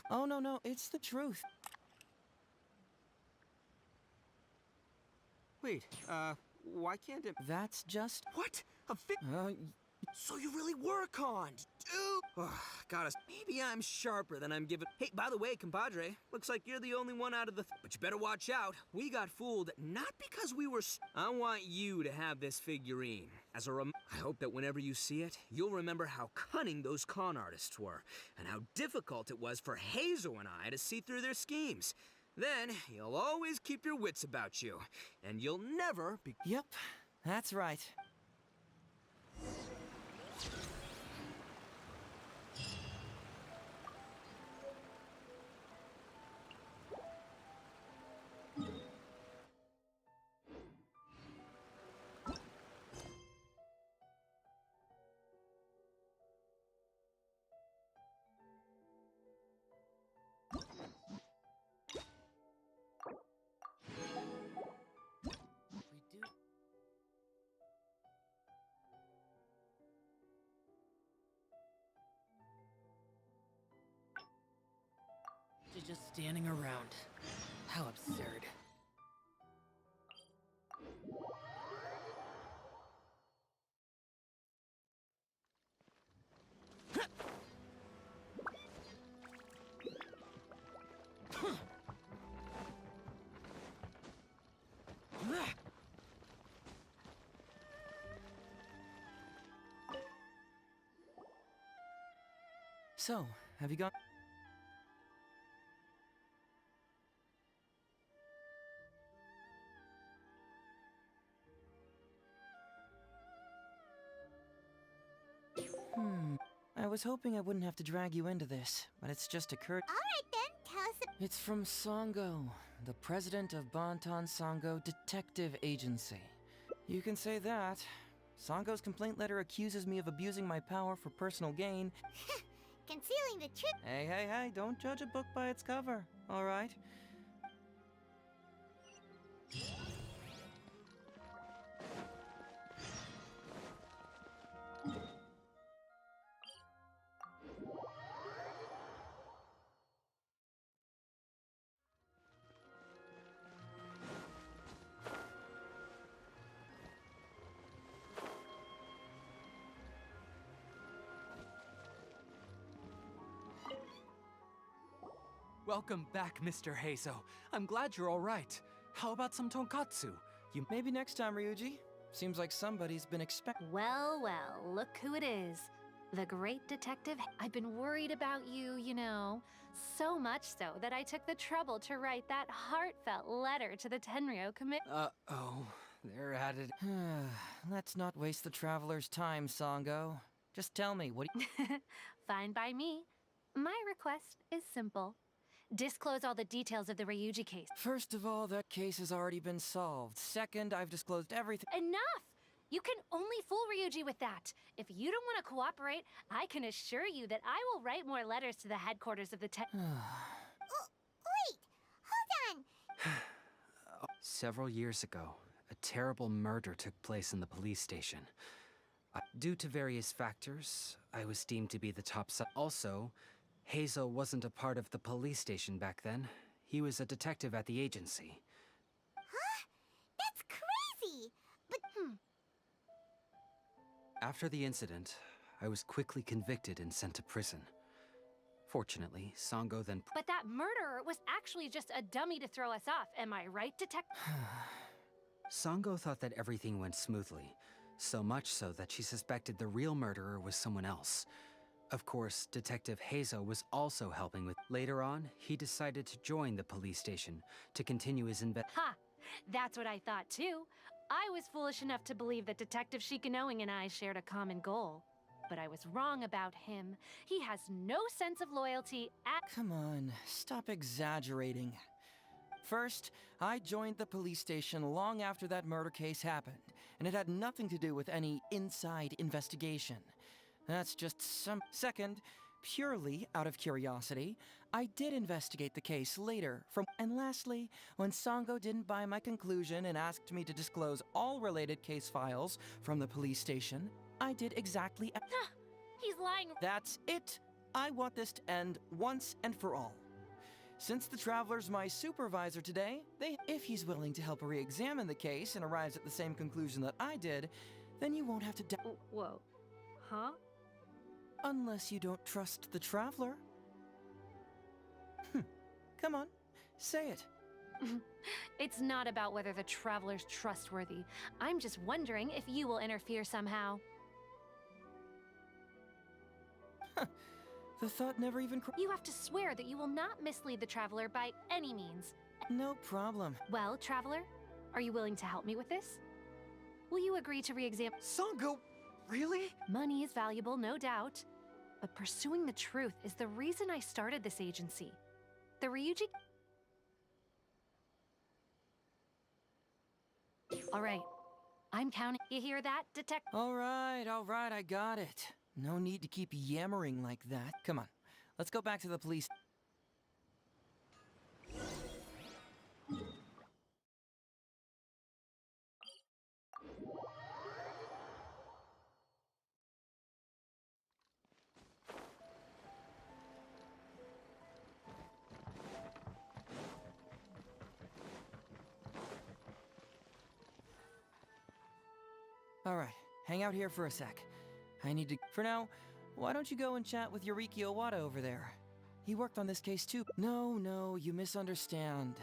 Oh, no, it's the truth. Wait, why can't it... That's just... What? So you really were conned, dude! Oh, gotta... Maybe I'm sharper than I'm given... Hey, by the way, compadre, looks like you're the only one out of the... But you better watch out. We got fooled, not because we were... I want you to have this figurine. As a I hope that whenever you see it, you'll remember how cunning those con artists were, and how difficult it was for Héizo and I to see through their schemes. Then, you'll always keep your wits about you, and you'll never be... Yep, that's right. Just standing around. How absurd. So, have you got... I was hoping I wouldn't have to drag you into this, but it's just occurred... All right, then. Tell us... It's from Sango, the president of Bantan Sango Detective Agency. You can say that. Sango's complaint letter accuses me of abusing my power for personal gain. Concealing the truth... Hey, don't judge a book by its cover, all right? Welcome back, Mr. Héizo. I'm glad you're all right. How about some tonkatsu? Maybe next time, Ryuji. Seems like somebody's been expecting... Well, look who it is. The great detective. I've been worried about you, you know. So much so that I took the trouble to write that heartfelt letter to the Tenryo commit. Oh, they're at it. Let's not waste the traveler's time, Sango. Just tell me, what Fine by me. My request is simple. Disclose all the details of the Ryuji case. First of all, that case has already been solved. Second, I've disclosed everything. Enough! You can only fool Ryuji with that. If you don't want to cooperate, I can assure you that I will write more letters to the headquarters of the Wait! Hold on! Several years ago, a terrible murder took place in the police station. Due to various factors, I was deemed to be the top Also, Héizo wasn't a part of the police station back then. He was a detective at the agency. Huh? That's crazy! But, After the incident, I was quickly convicted and sent to prison. Fortunately, Sango then... But that murderer was actually just a dummy to throw us off, am I right, Detective? Sango thought that everything went smoothly, so much so that she suspected the real murderer was someone else. Of course, Detective Héizo was also helping with... Later on, he decided to join the police station to continue his Ha! That's what I thought too. I was foolish enough to believe that Detective Shikanoing and I shared a common goal. But I was wrong about him. He has no sense of loyalty at... Come on, stop exaggerating. First, I joined the police station long after that murder case happened, and it had nothing to do with any inside investigation. That's just some... Second, purely out of curiosity, I did investigate the case later from... And lastly, when Sango didn't buy my conclusion and asked me to disclose all related case files from the police station, I did exactly... He's lying. That's it. I want this to end once and for all. Since the Traveler's my supervisor today, if he's willing to help re-examine the case and arrives at the same conclusion that I did, then you won't have to Whoa. Huh? Unless you don't trust the Traveler. Come on, say it. It's not about whether the Traveler's trustworthy. I'm just wondering if you will interfere somehow. The thought never even You have to swear that you will not mislead the Traveler by any means. No problem. Well, Traveler, are you willing to help me with this? Will you agree to re-examine... Sango, really? Money is valuable, no doubt. But pursuing the truth is the reason I started this agency. The Ryuji... All right. I'm counting. You hear that, Detective? All right, I got it. No need to keep yammering like that. Come on, let's go back to the police. All right, hang out here for a sec. I need to... For now, why don't you go and chat with Yoriki Owada over there? He worked on this case too. No, you misunderstand.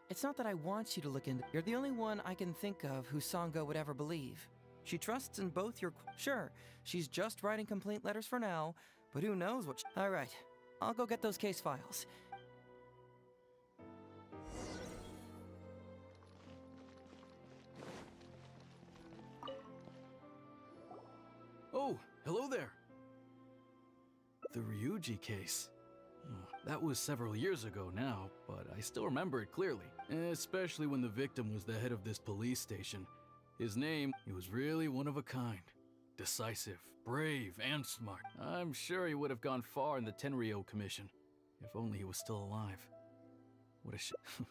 It's not that I want you to look into... You're the only one I can think of who Sango would ever believe. She trusts in both your... Sure, she's just writing complaint letters for now, but who knows what... All right, I'll go get those case files. Oh, hello there. The Ryuji case. That was several years ago now, but I still remember it clearly. Especially when the victim was the head of this police station. His name, he was really one of a kind. Decisive, brave, and smart. I'm sure he would have gone far in the Tenryo Commission, if only he was still alive. What a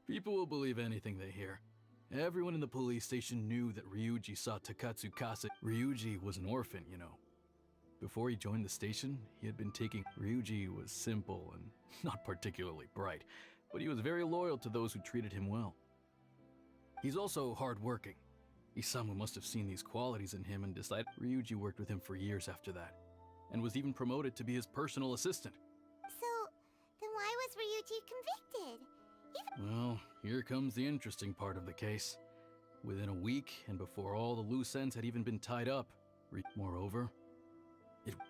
People will believe anything they hear. Everyone in the police station knew that Ryuji sought Takatsu Kase. Ryuji was an orphan, you know. Before he joined the station, he had been taking... Ryuji was simple and not particularly bright, but he was very loyal to those who treated him well. He's also hardworking. Isamu must have seen these qualities in him and decided... Ryuji worked with him for years after that, and was even promoted to be his personal assistant. So, then why was Ryuji convicted? Well, here comes the interesting part of the case. Within a week, and before all the loose ends had even been tied up, moreover...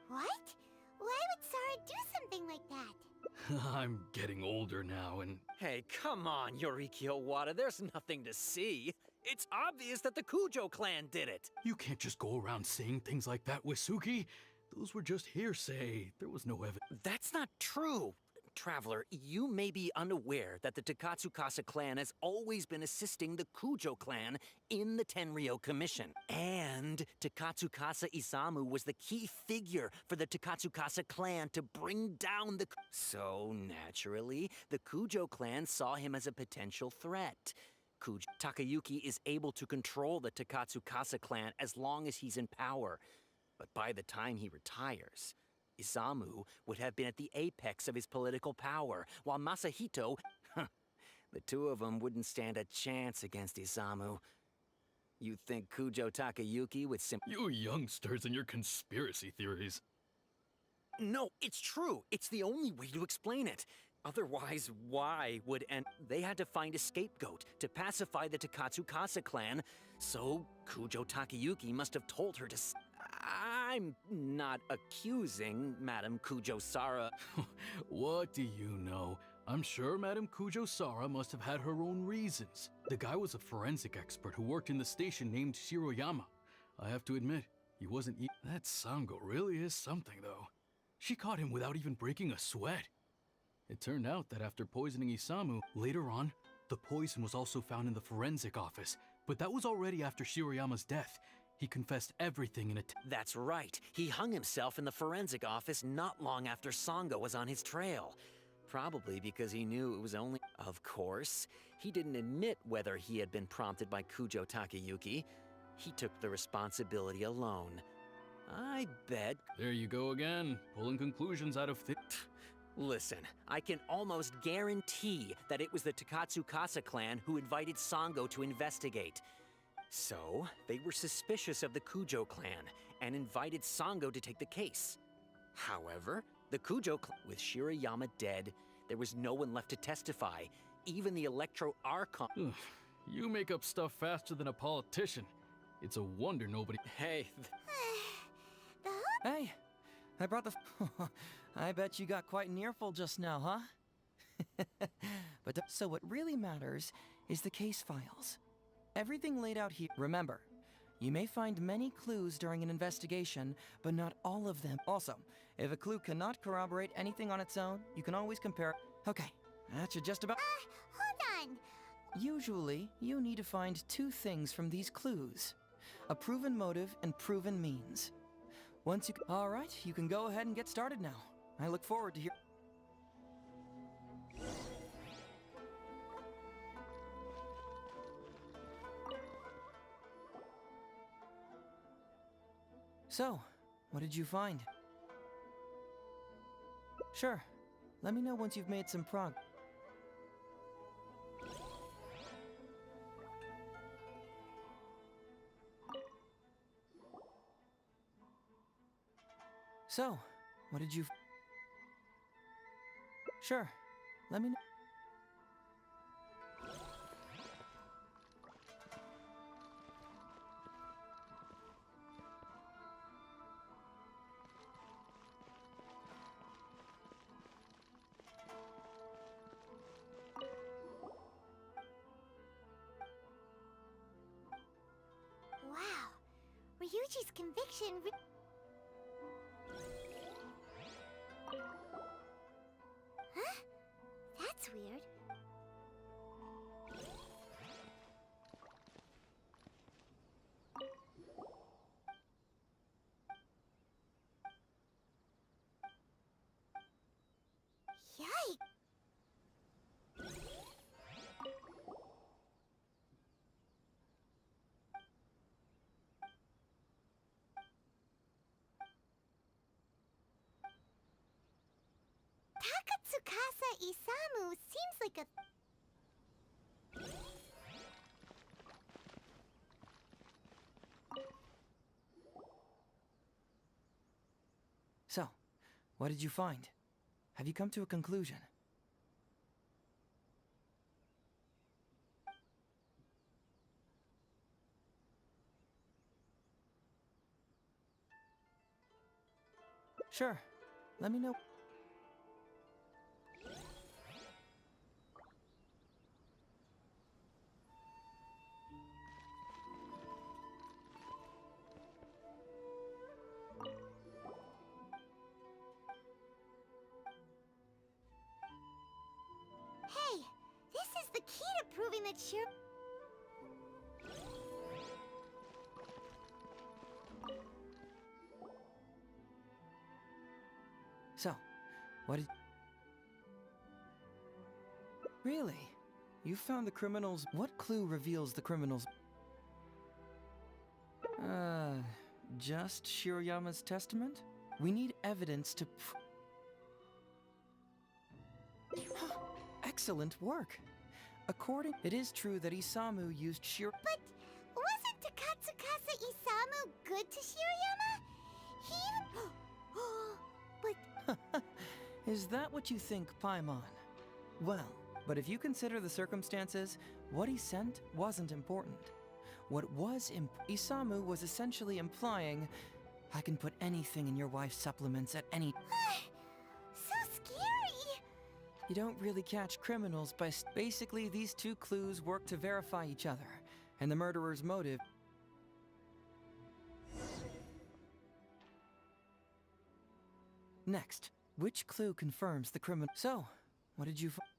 What? Why would Sara do something like that? I'm getting older now, and Hey, come on, Yoriki Owada, there's nothing to see. It's obvious that the Kujo clan did it. you can't just go around saying things like that, Wisuki. Those were just hearsay. There was no evidence. That's not true. Traveler, you may be unaware that the Takatsukasa clan has always been assisting the Kujo clan in the Tenryo Commission. And Takatsukasa Isamu was the key figure for the Takatsukasa clan to bring down the... So, naturally, the Kujo clan saw him as a potential threat. Takayuki is able to control the Takatsukasa clan as long as he's in power. But by the time he retires, Isamu would have been at the apex of his political power, while Masahito, the two of them wouldn't stand a chance against Isamu. You think Kujo Takayuki would You youngsters and your conspiracy theories. No, it's true. It's the only way to explain it. Otherwise, why would they had to find a scapegoat to pacify the Takatsukasa clan, so Kujo Takayuki must have told her to I'm not accusing Madame Kujo-Sara. What do you know? I'm sure Madame Kujo-Sara must have had her own reasons. The guy was a forensic expert who worked in the station named Shiroyama. I have to admit, he wasn't That Sango really is something, though. She caught him without even breaking a sweat. It turned out that after poisoning Isamu, later on, the poison was also found in the forensic office. But that was already after Shiroyama's death. He confessed everything in a... That's right. He hung himself in the forensic office not long after Sango was on his trail. Probably because he knew it was only... Of course, he didn't admit whether he had been prompted by Kujo Takayuki. He took the responsibility alone. I bet... There you go again, pulling conclusions out of Listen, I can almost guarantee that it was the Takatsukasa clan who invited Sango to investigate. So, they were suspicious of the Kujo clan and invited Sango to take the case. However, the Kujo clan, with Shiroyama dead, there was no one left to testify, even the Electro Archon. You make up stuff faster than a politician. It's a wonder nobody... Hey... Hey, I brought the... I bet you got quite an earful just now, huh? So what really matters is the case files. Everything laid out here. Remember, you may find many clues during an investigation, but not all of them. Also, if a clue cannot corroborate anything on its own, you can always compare. Okay, that should just about... Hold on. Usually, you need to find two things from these clues. A proven motive and proven means. Once you... All right, you can go ahead and get started now. I look forward to hearing... So, what did you find? Sure. Let me know once you've made some progress. So, what did you... Sure. Let me know. Wow. Ryuji's conviction... Huh? That's weird. Yikes! Takatsukasa Isamu seems like a... So, what did you find? Have you come to a conclusion? Sure. Let me know. that sure. So, what did... Really? You found the criminals... What clue reveals the criminals... just Shiroyama's testament? We need evidence to Excellent work! It is true that Isamu used But wasn't Takatsukasa Isamu good to Shiroyama? He even... but... Is that what you think, Paimon? Well, but if you consider the circumstances, what he sent wasn't important. What was Isamu was essentially implying, I can put anything in your wife's supplements at any... so scary! You don't really catch criminals by... Basically, these two clues work to verify each other, and the murderer's motive... Next, which clue confirms the criminal... So, what did you find?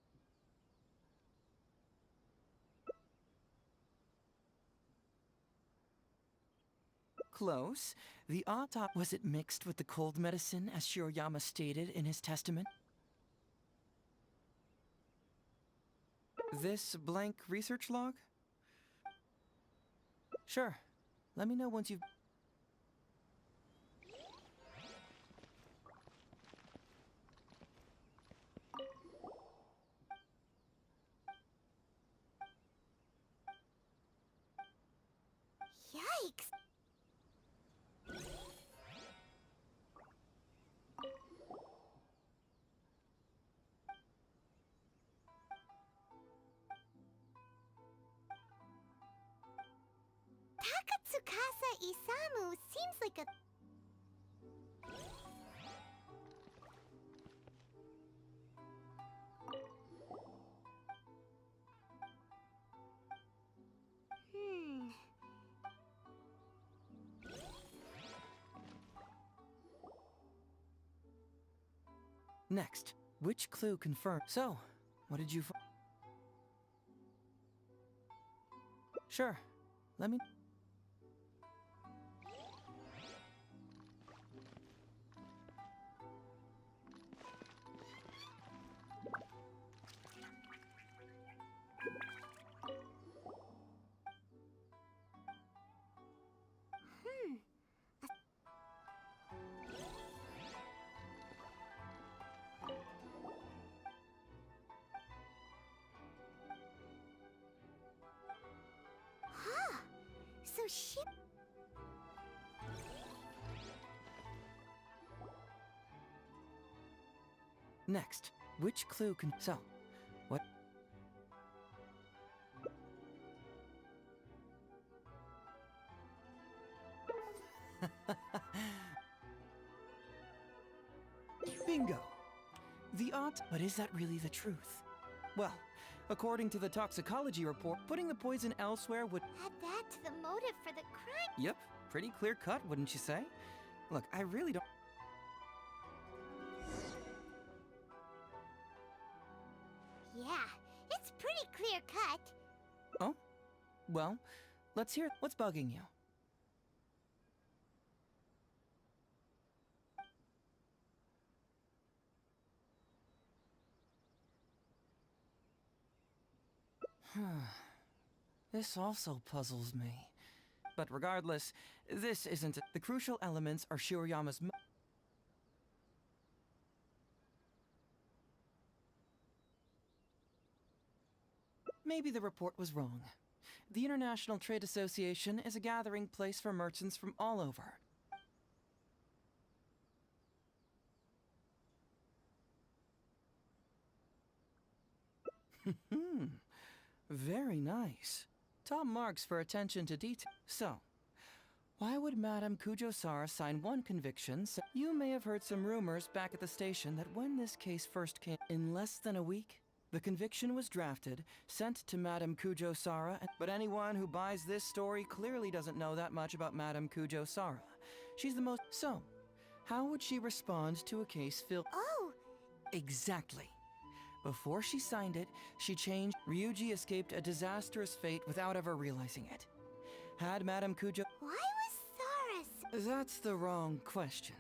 Close. The autopsy... Was it mixed with the cold medicine, as Shiroyama stated in his testament? This blank research log? Sure. Let me know once you've... Yikes! Takatsukasa Isamu seems like a... Next, which clue confirmed? So, what did you find? Sure. Let me... So she... Next, which clue can... So, what... Bingo! The But is that really the truth? Well, according to the toxicology report, putting the poison elsewhere would... Add that to the motive for the crime. Yep, pretty clear cut, wouldn't you say? Look, I really don't... Yeah, it's pretty clear cut. Oh? Well, let's hear... What's bugging you? This also puzzles me. But regardless, this isn't... The crucial elements are Shiroyama's... Maybe the report was wrong. The International Trade Association is a gathering place for merchants from all over. Very nice. Top marks for attention to detail. So, why would Madame Kujo-Sara sign one conviction? You may have heard some rumors back at the station that when this case first came, in less than a week, the conviction was drafted, sent to Madame Kujo-Sara, but anyone who buys this story clearly doesn't know that much about Madame Kujo-Sara. She's the most... So, how would she respond to a case filled... Oh! Exactly. Before she signed it, she changed. Ryuji escaped a disastrous fate without ever realizing it. Had Madame Kujo... Why was Saris... That's the wrong question.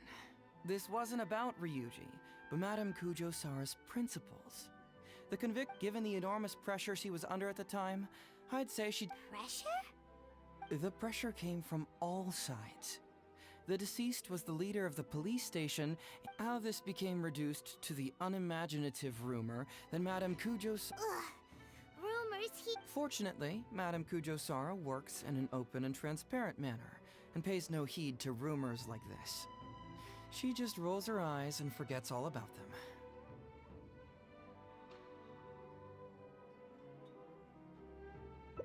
This wasn't about Ryuji, but Madame Kujo Sara's principles. The given the enormous pressure she was under at the time, I'd say she... Pressure? The pressure came from all sides. The deceased was the leader of the police station. How this became reduced to the unimaginative rumor that Madame Kujo... Ugh. Rumors he... Fortunately, Madame Kujo Sara works in an open and transparent manner, and pays no heed to rumors like this. She just rolls her eyes and forgets all about them.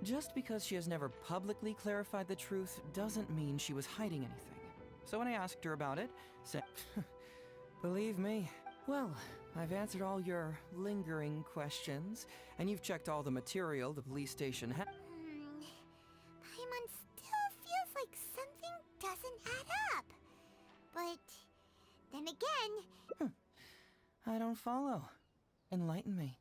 Just because she has never publicly clarified the truth doesn't mean she was hiding anything. So when I asked her about it, said, believe me, well, I've answered all your lingering questions, and you've checked all the material the police station had. Paimon still feels like something doesn't add up. But then again... I don't follow. Enlighten me.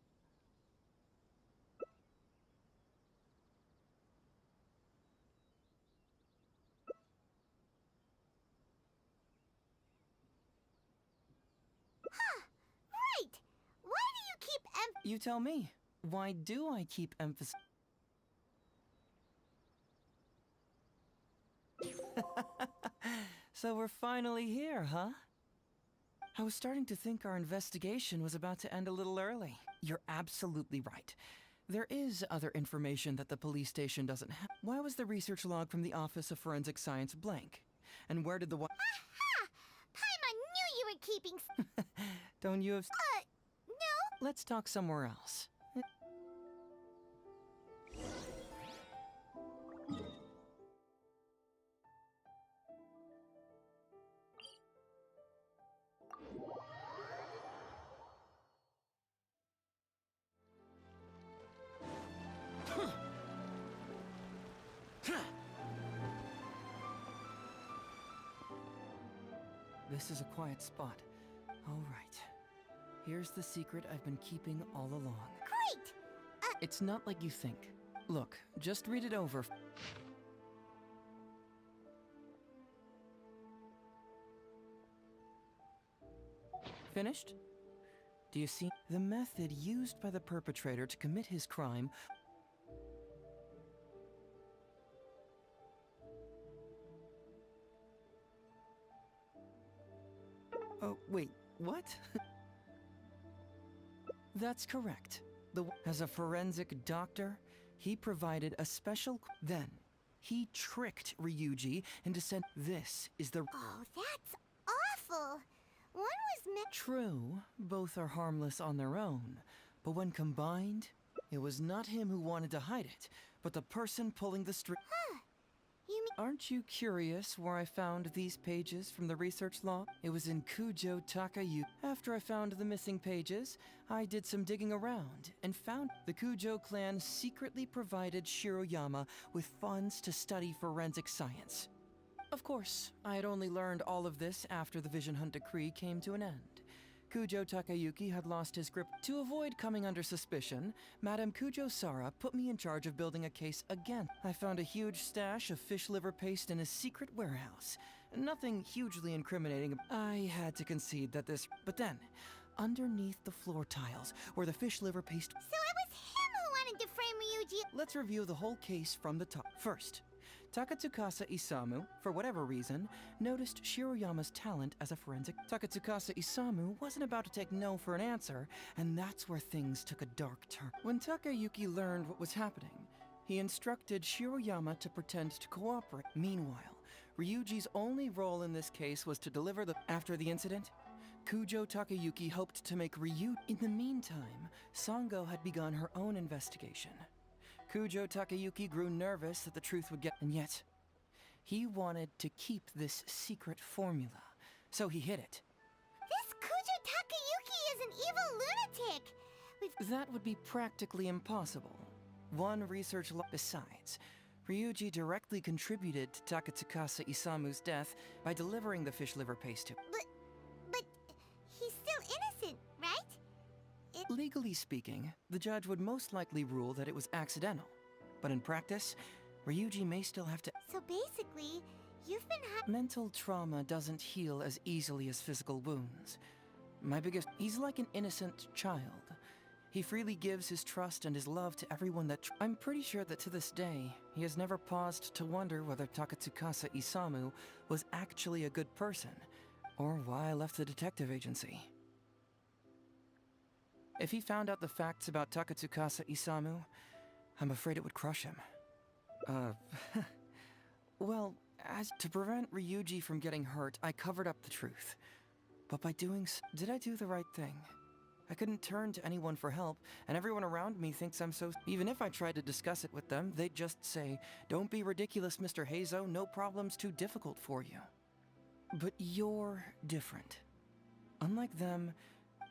Right! Why do you keep You tell me. Why do I keep emphasizing? So we're finally here, huh? I was starting to think our investigation was about to end a little early. You're absolutely right. There is other information that the police station doesn't have. Why was the research log from the Office of Forensic Science blank? And where did the Aha! Paimon knew you were keeping... Don't you have... no. Let's talk somewhere else. This is a quiet spot. All right. Here's the secret I've been keeping all along. Great! It's not like you think. Look, just read it over. Finished? Do you see? The method used by the perpetrator to commit his crime... Oh, wait, what? That's correct. As a forensic doctor, he provided a special... Then, he tricked Ryuji into saying, this is the... Oh, that's awful! One was meant... True, both are harmless on their own, but when combined, it was not him who wanted to hide it, but the person pulling the string... Huh. You mean... Aren't you curious where I found these pages from the research log? It was in Kujo Takayuki. After I found the missing pages, I did some digging around and found the Kujo clan secretly provided Shiroyama with funds to study forensic science. Of course, I had only learned all of this after the Vision Hunt decree came to an end. Kujo Takayuki had lost his grip. To avoid coming under suspicion, Madame Kujo Sara put me in charge of building a case again. I found a huge stash of fish liver paste in his secret warehouse. Nothing hugely incriminating. I had to concede that this... But then, underneath the floor tiles were the fish liver paste... So it was him who wanted to frame Ryuji... Let's review the whole case from the top. First, Takatsukasa Isamu, for whatever reason, noticed Shiroyama's talent as a forensic. Takatsukasa Isamu wasn't about to take no for an answer, and that's where things took a dark turn. When Takayuki learned what was happening, he instructed Shiroyama to pretend to cooperate. Meanwhile, Ryuji's only role in this case was to deliver the... After the incident, Kujo Takayuki hoped to make Ryu... In the meantime, Sango had begun her own investigation. Kujo Takayuki grew nervous that the truth would get... And yet, he wanted to keep this secret formula, so he hid it. This Kujo Takayuki is an evil lunatic! That would be practically impossible. One research Besides, Ryuji directly contributed to Takatsukasa Isamu's death by delivering the fish liver paste to him. But he's still innocent, right? Legally speaking, the judge would most likely rule that it was accidental. But in practice, Ryuji may still have to... So basically, you've been Mental trauma doesn't heal as easily as physical wounds. He's like an innocent child. He freely gives his trust and his love to everyone that... I'm pretty sure that to this day, he has never paused to wonder whether Takatsukasa Isamu was actually a good person, or why I left the detective agency. If he found out the facts about Takatsukasa Isamu, I'm afraid it would crush him. Well, as to prevent Ryuji from getting hurt, I covered up the truth. But by doing so, did I do the right thing? I couldn't turn to anyone for help, and everyone around me thinks I'm so... Even if I tried to discuss it with them, they'd just say, "Don't be ridiculous, Mr. Héizo, no problem's too difficult for you." But you're different. Unlike them,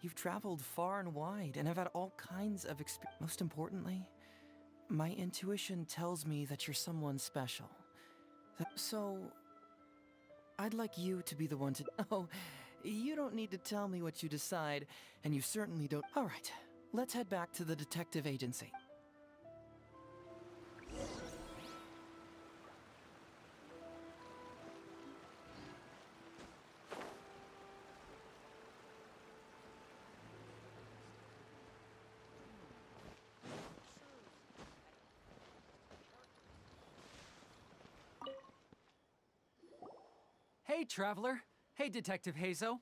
you've traveled far and wide and have had all kinds of experience. Most importantly, my intuition tells me that you're someone special. So, I'd like you to be the one to... Oh, you don't need to tell me what you decide, and you certainly don't... All right, let's head back to the detective agency. Hey, Traveler. Hey, Detective Héizo.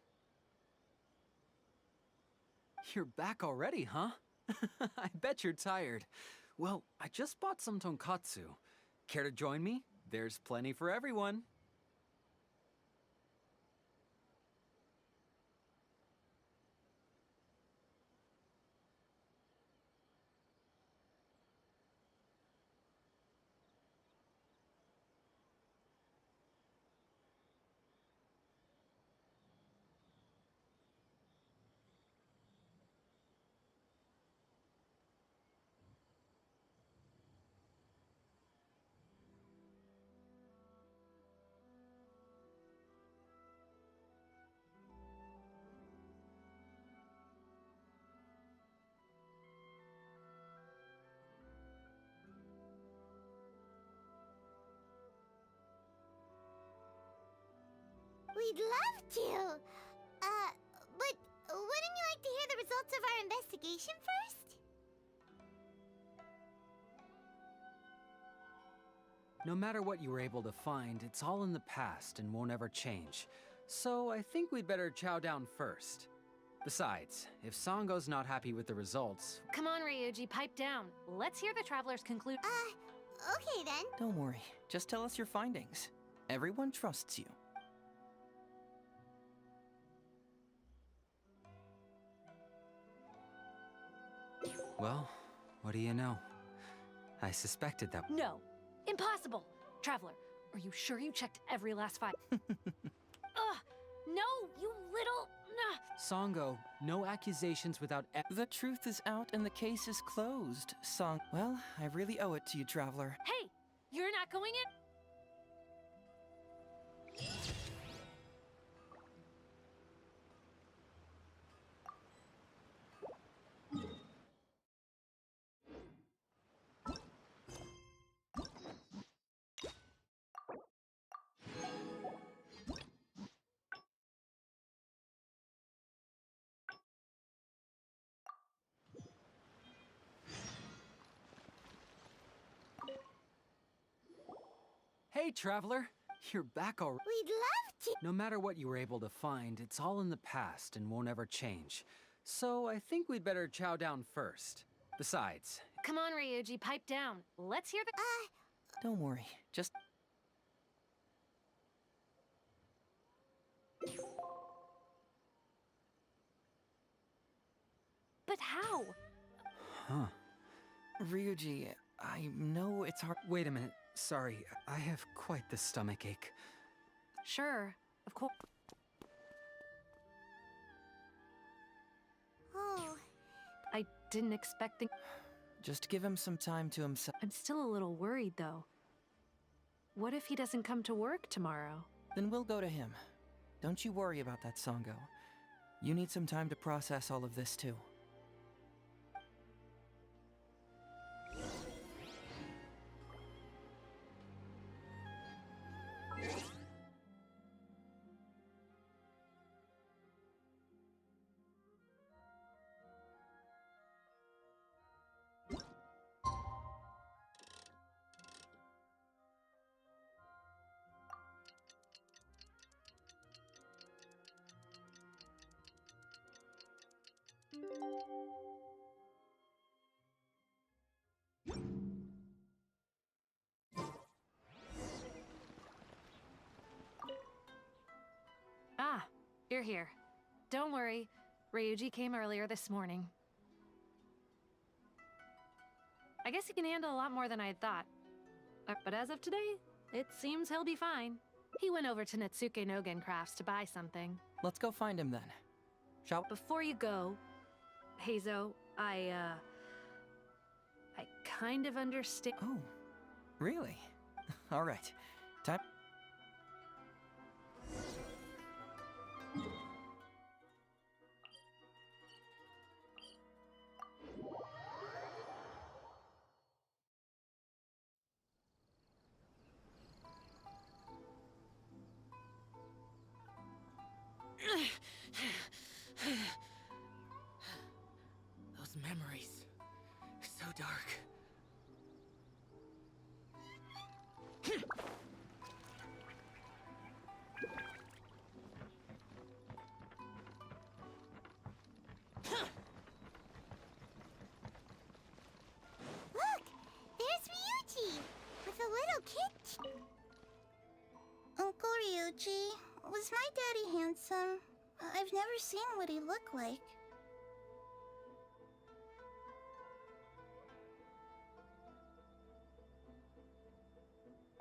You're back already, huh? I bet you're tired. Well, I just bought some tonkatsu. Care to join me? There's plenty for everyone. We'd love to! But wouldn't you like to hear the results of our investigation first? No matter what you were able to find, it's all in the past and won't ever change. So I think we'd better chow down first. Besides, if Sango's not happy with the results... Come on, Ryuji, pipe down. Let's hear the Traveler's conclude. Okay then. Don't worry, just tell us your findings. Everyone trusts you. Well, what do you know? I suspected that... No, impossible. Traveler, are you sure you checked every last file? Ugh, no, you little... Sango, no accusations without... The truth is out and the case is closed, Well, I really owe it to you, Traveler. Hey, you're not going in? Hey, Traveler. You're back already. We'd love to. No matter what you were able to find, it's all in the past and won't ever change. So I think we'd better chow down first. Besides... Come on, Ryuji, pipe down. Let's hear the... Don't worry, just... But how? Huh. Ryuji, I know it's hard... Wait a minute. Sorry, I have quite the stomachache. Sure, of course. Oh. I didn't expect the... Just give him some time to himself. I'm still a little worried, though. What if he doesn't come to work tomorrow? Then we'll go to him. Don't you worry about that, Sango. You need some time to process all of this, too. You're here. Don't worry. Ryuji came earlier this morning. I guess he can handle a lot more than I had thought. But as of today, it seems he'll be fine. He went over to Natsuke Nogen Crafts to buy something. Let's go find him then. Shall we? Before you go, Héizo, I kind of understand. Oh, really? All right. Time. Those memories. So dark. Look! There's Ryuji! With a little kid. Uncle Ryuji, was my daddy handsome? I've never seen what he looked like.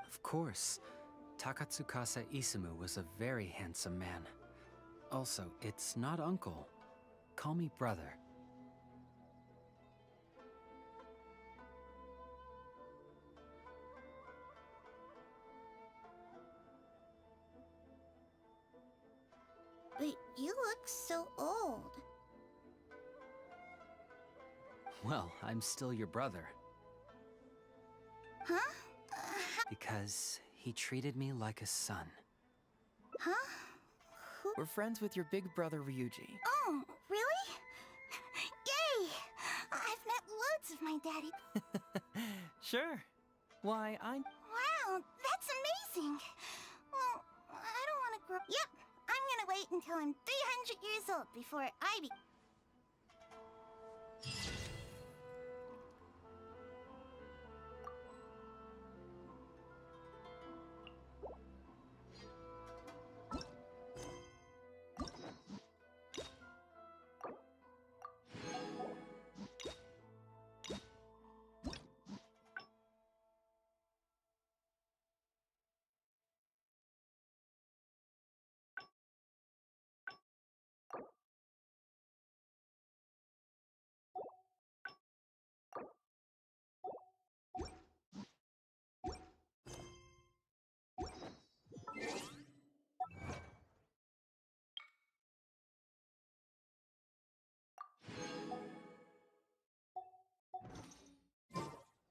Of course. Takatsukasa Isumu was a very handsome man. Also, it's not uncle. Call me brother. But you look so old. Well, I'm still your brother. Huh? Because he treated me like a son. Huh? Who? We're friends with your big brother Ryuji. Oh, really? Yay! I've met loads of my daddy. Sure. Why, Wow, that's amazing. Well, I don't want to grow. Yep, I'm gonna wait until I'm 300 years old before I be.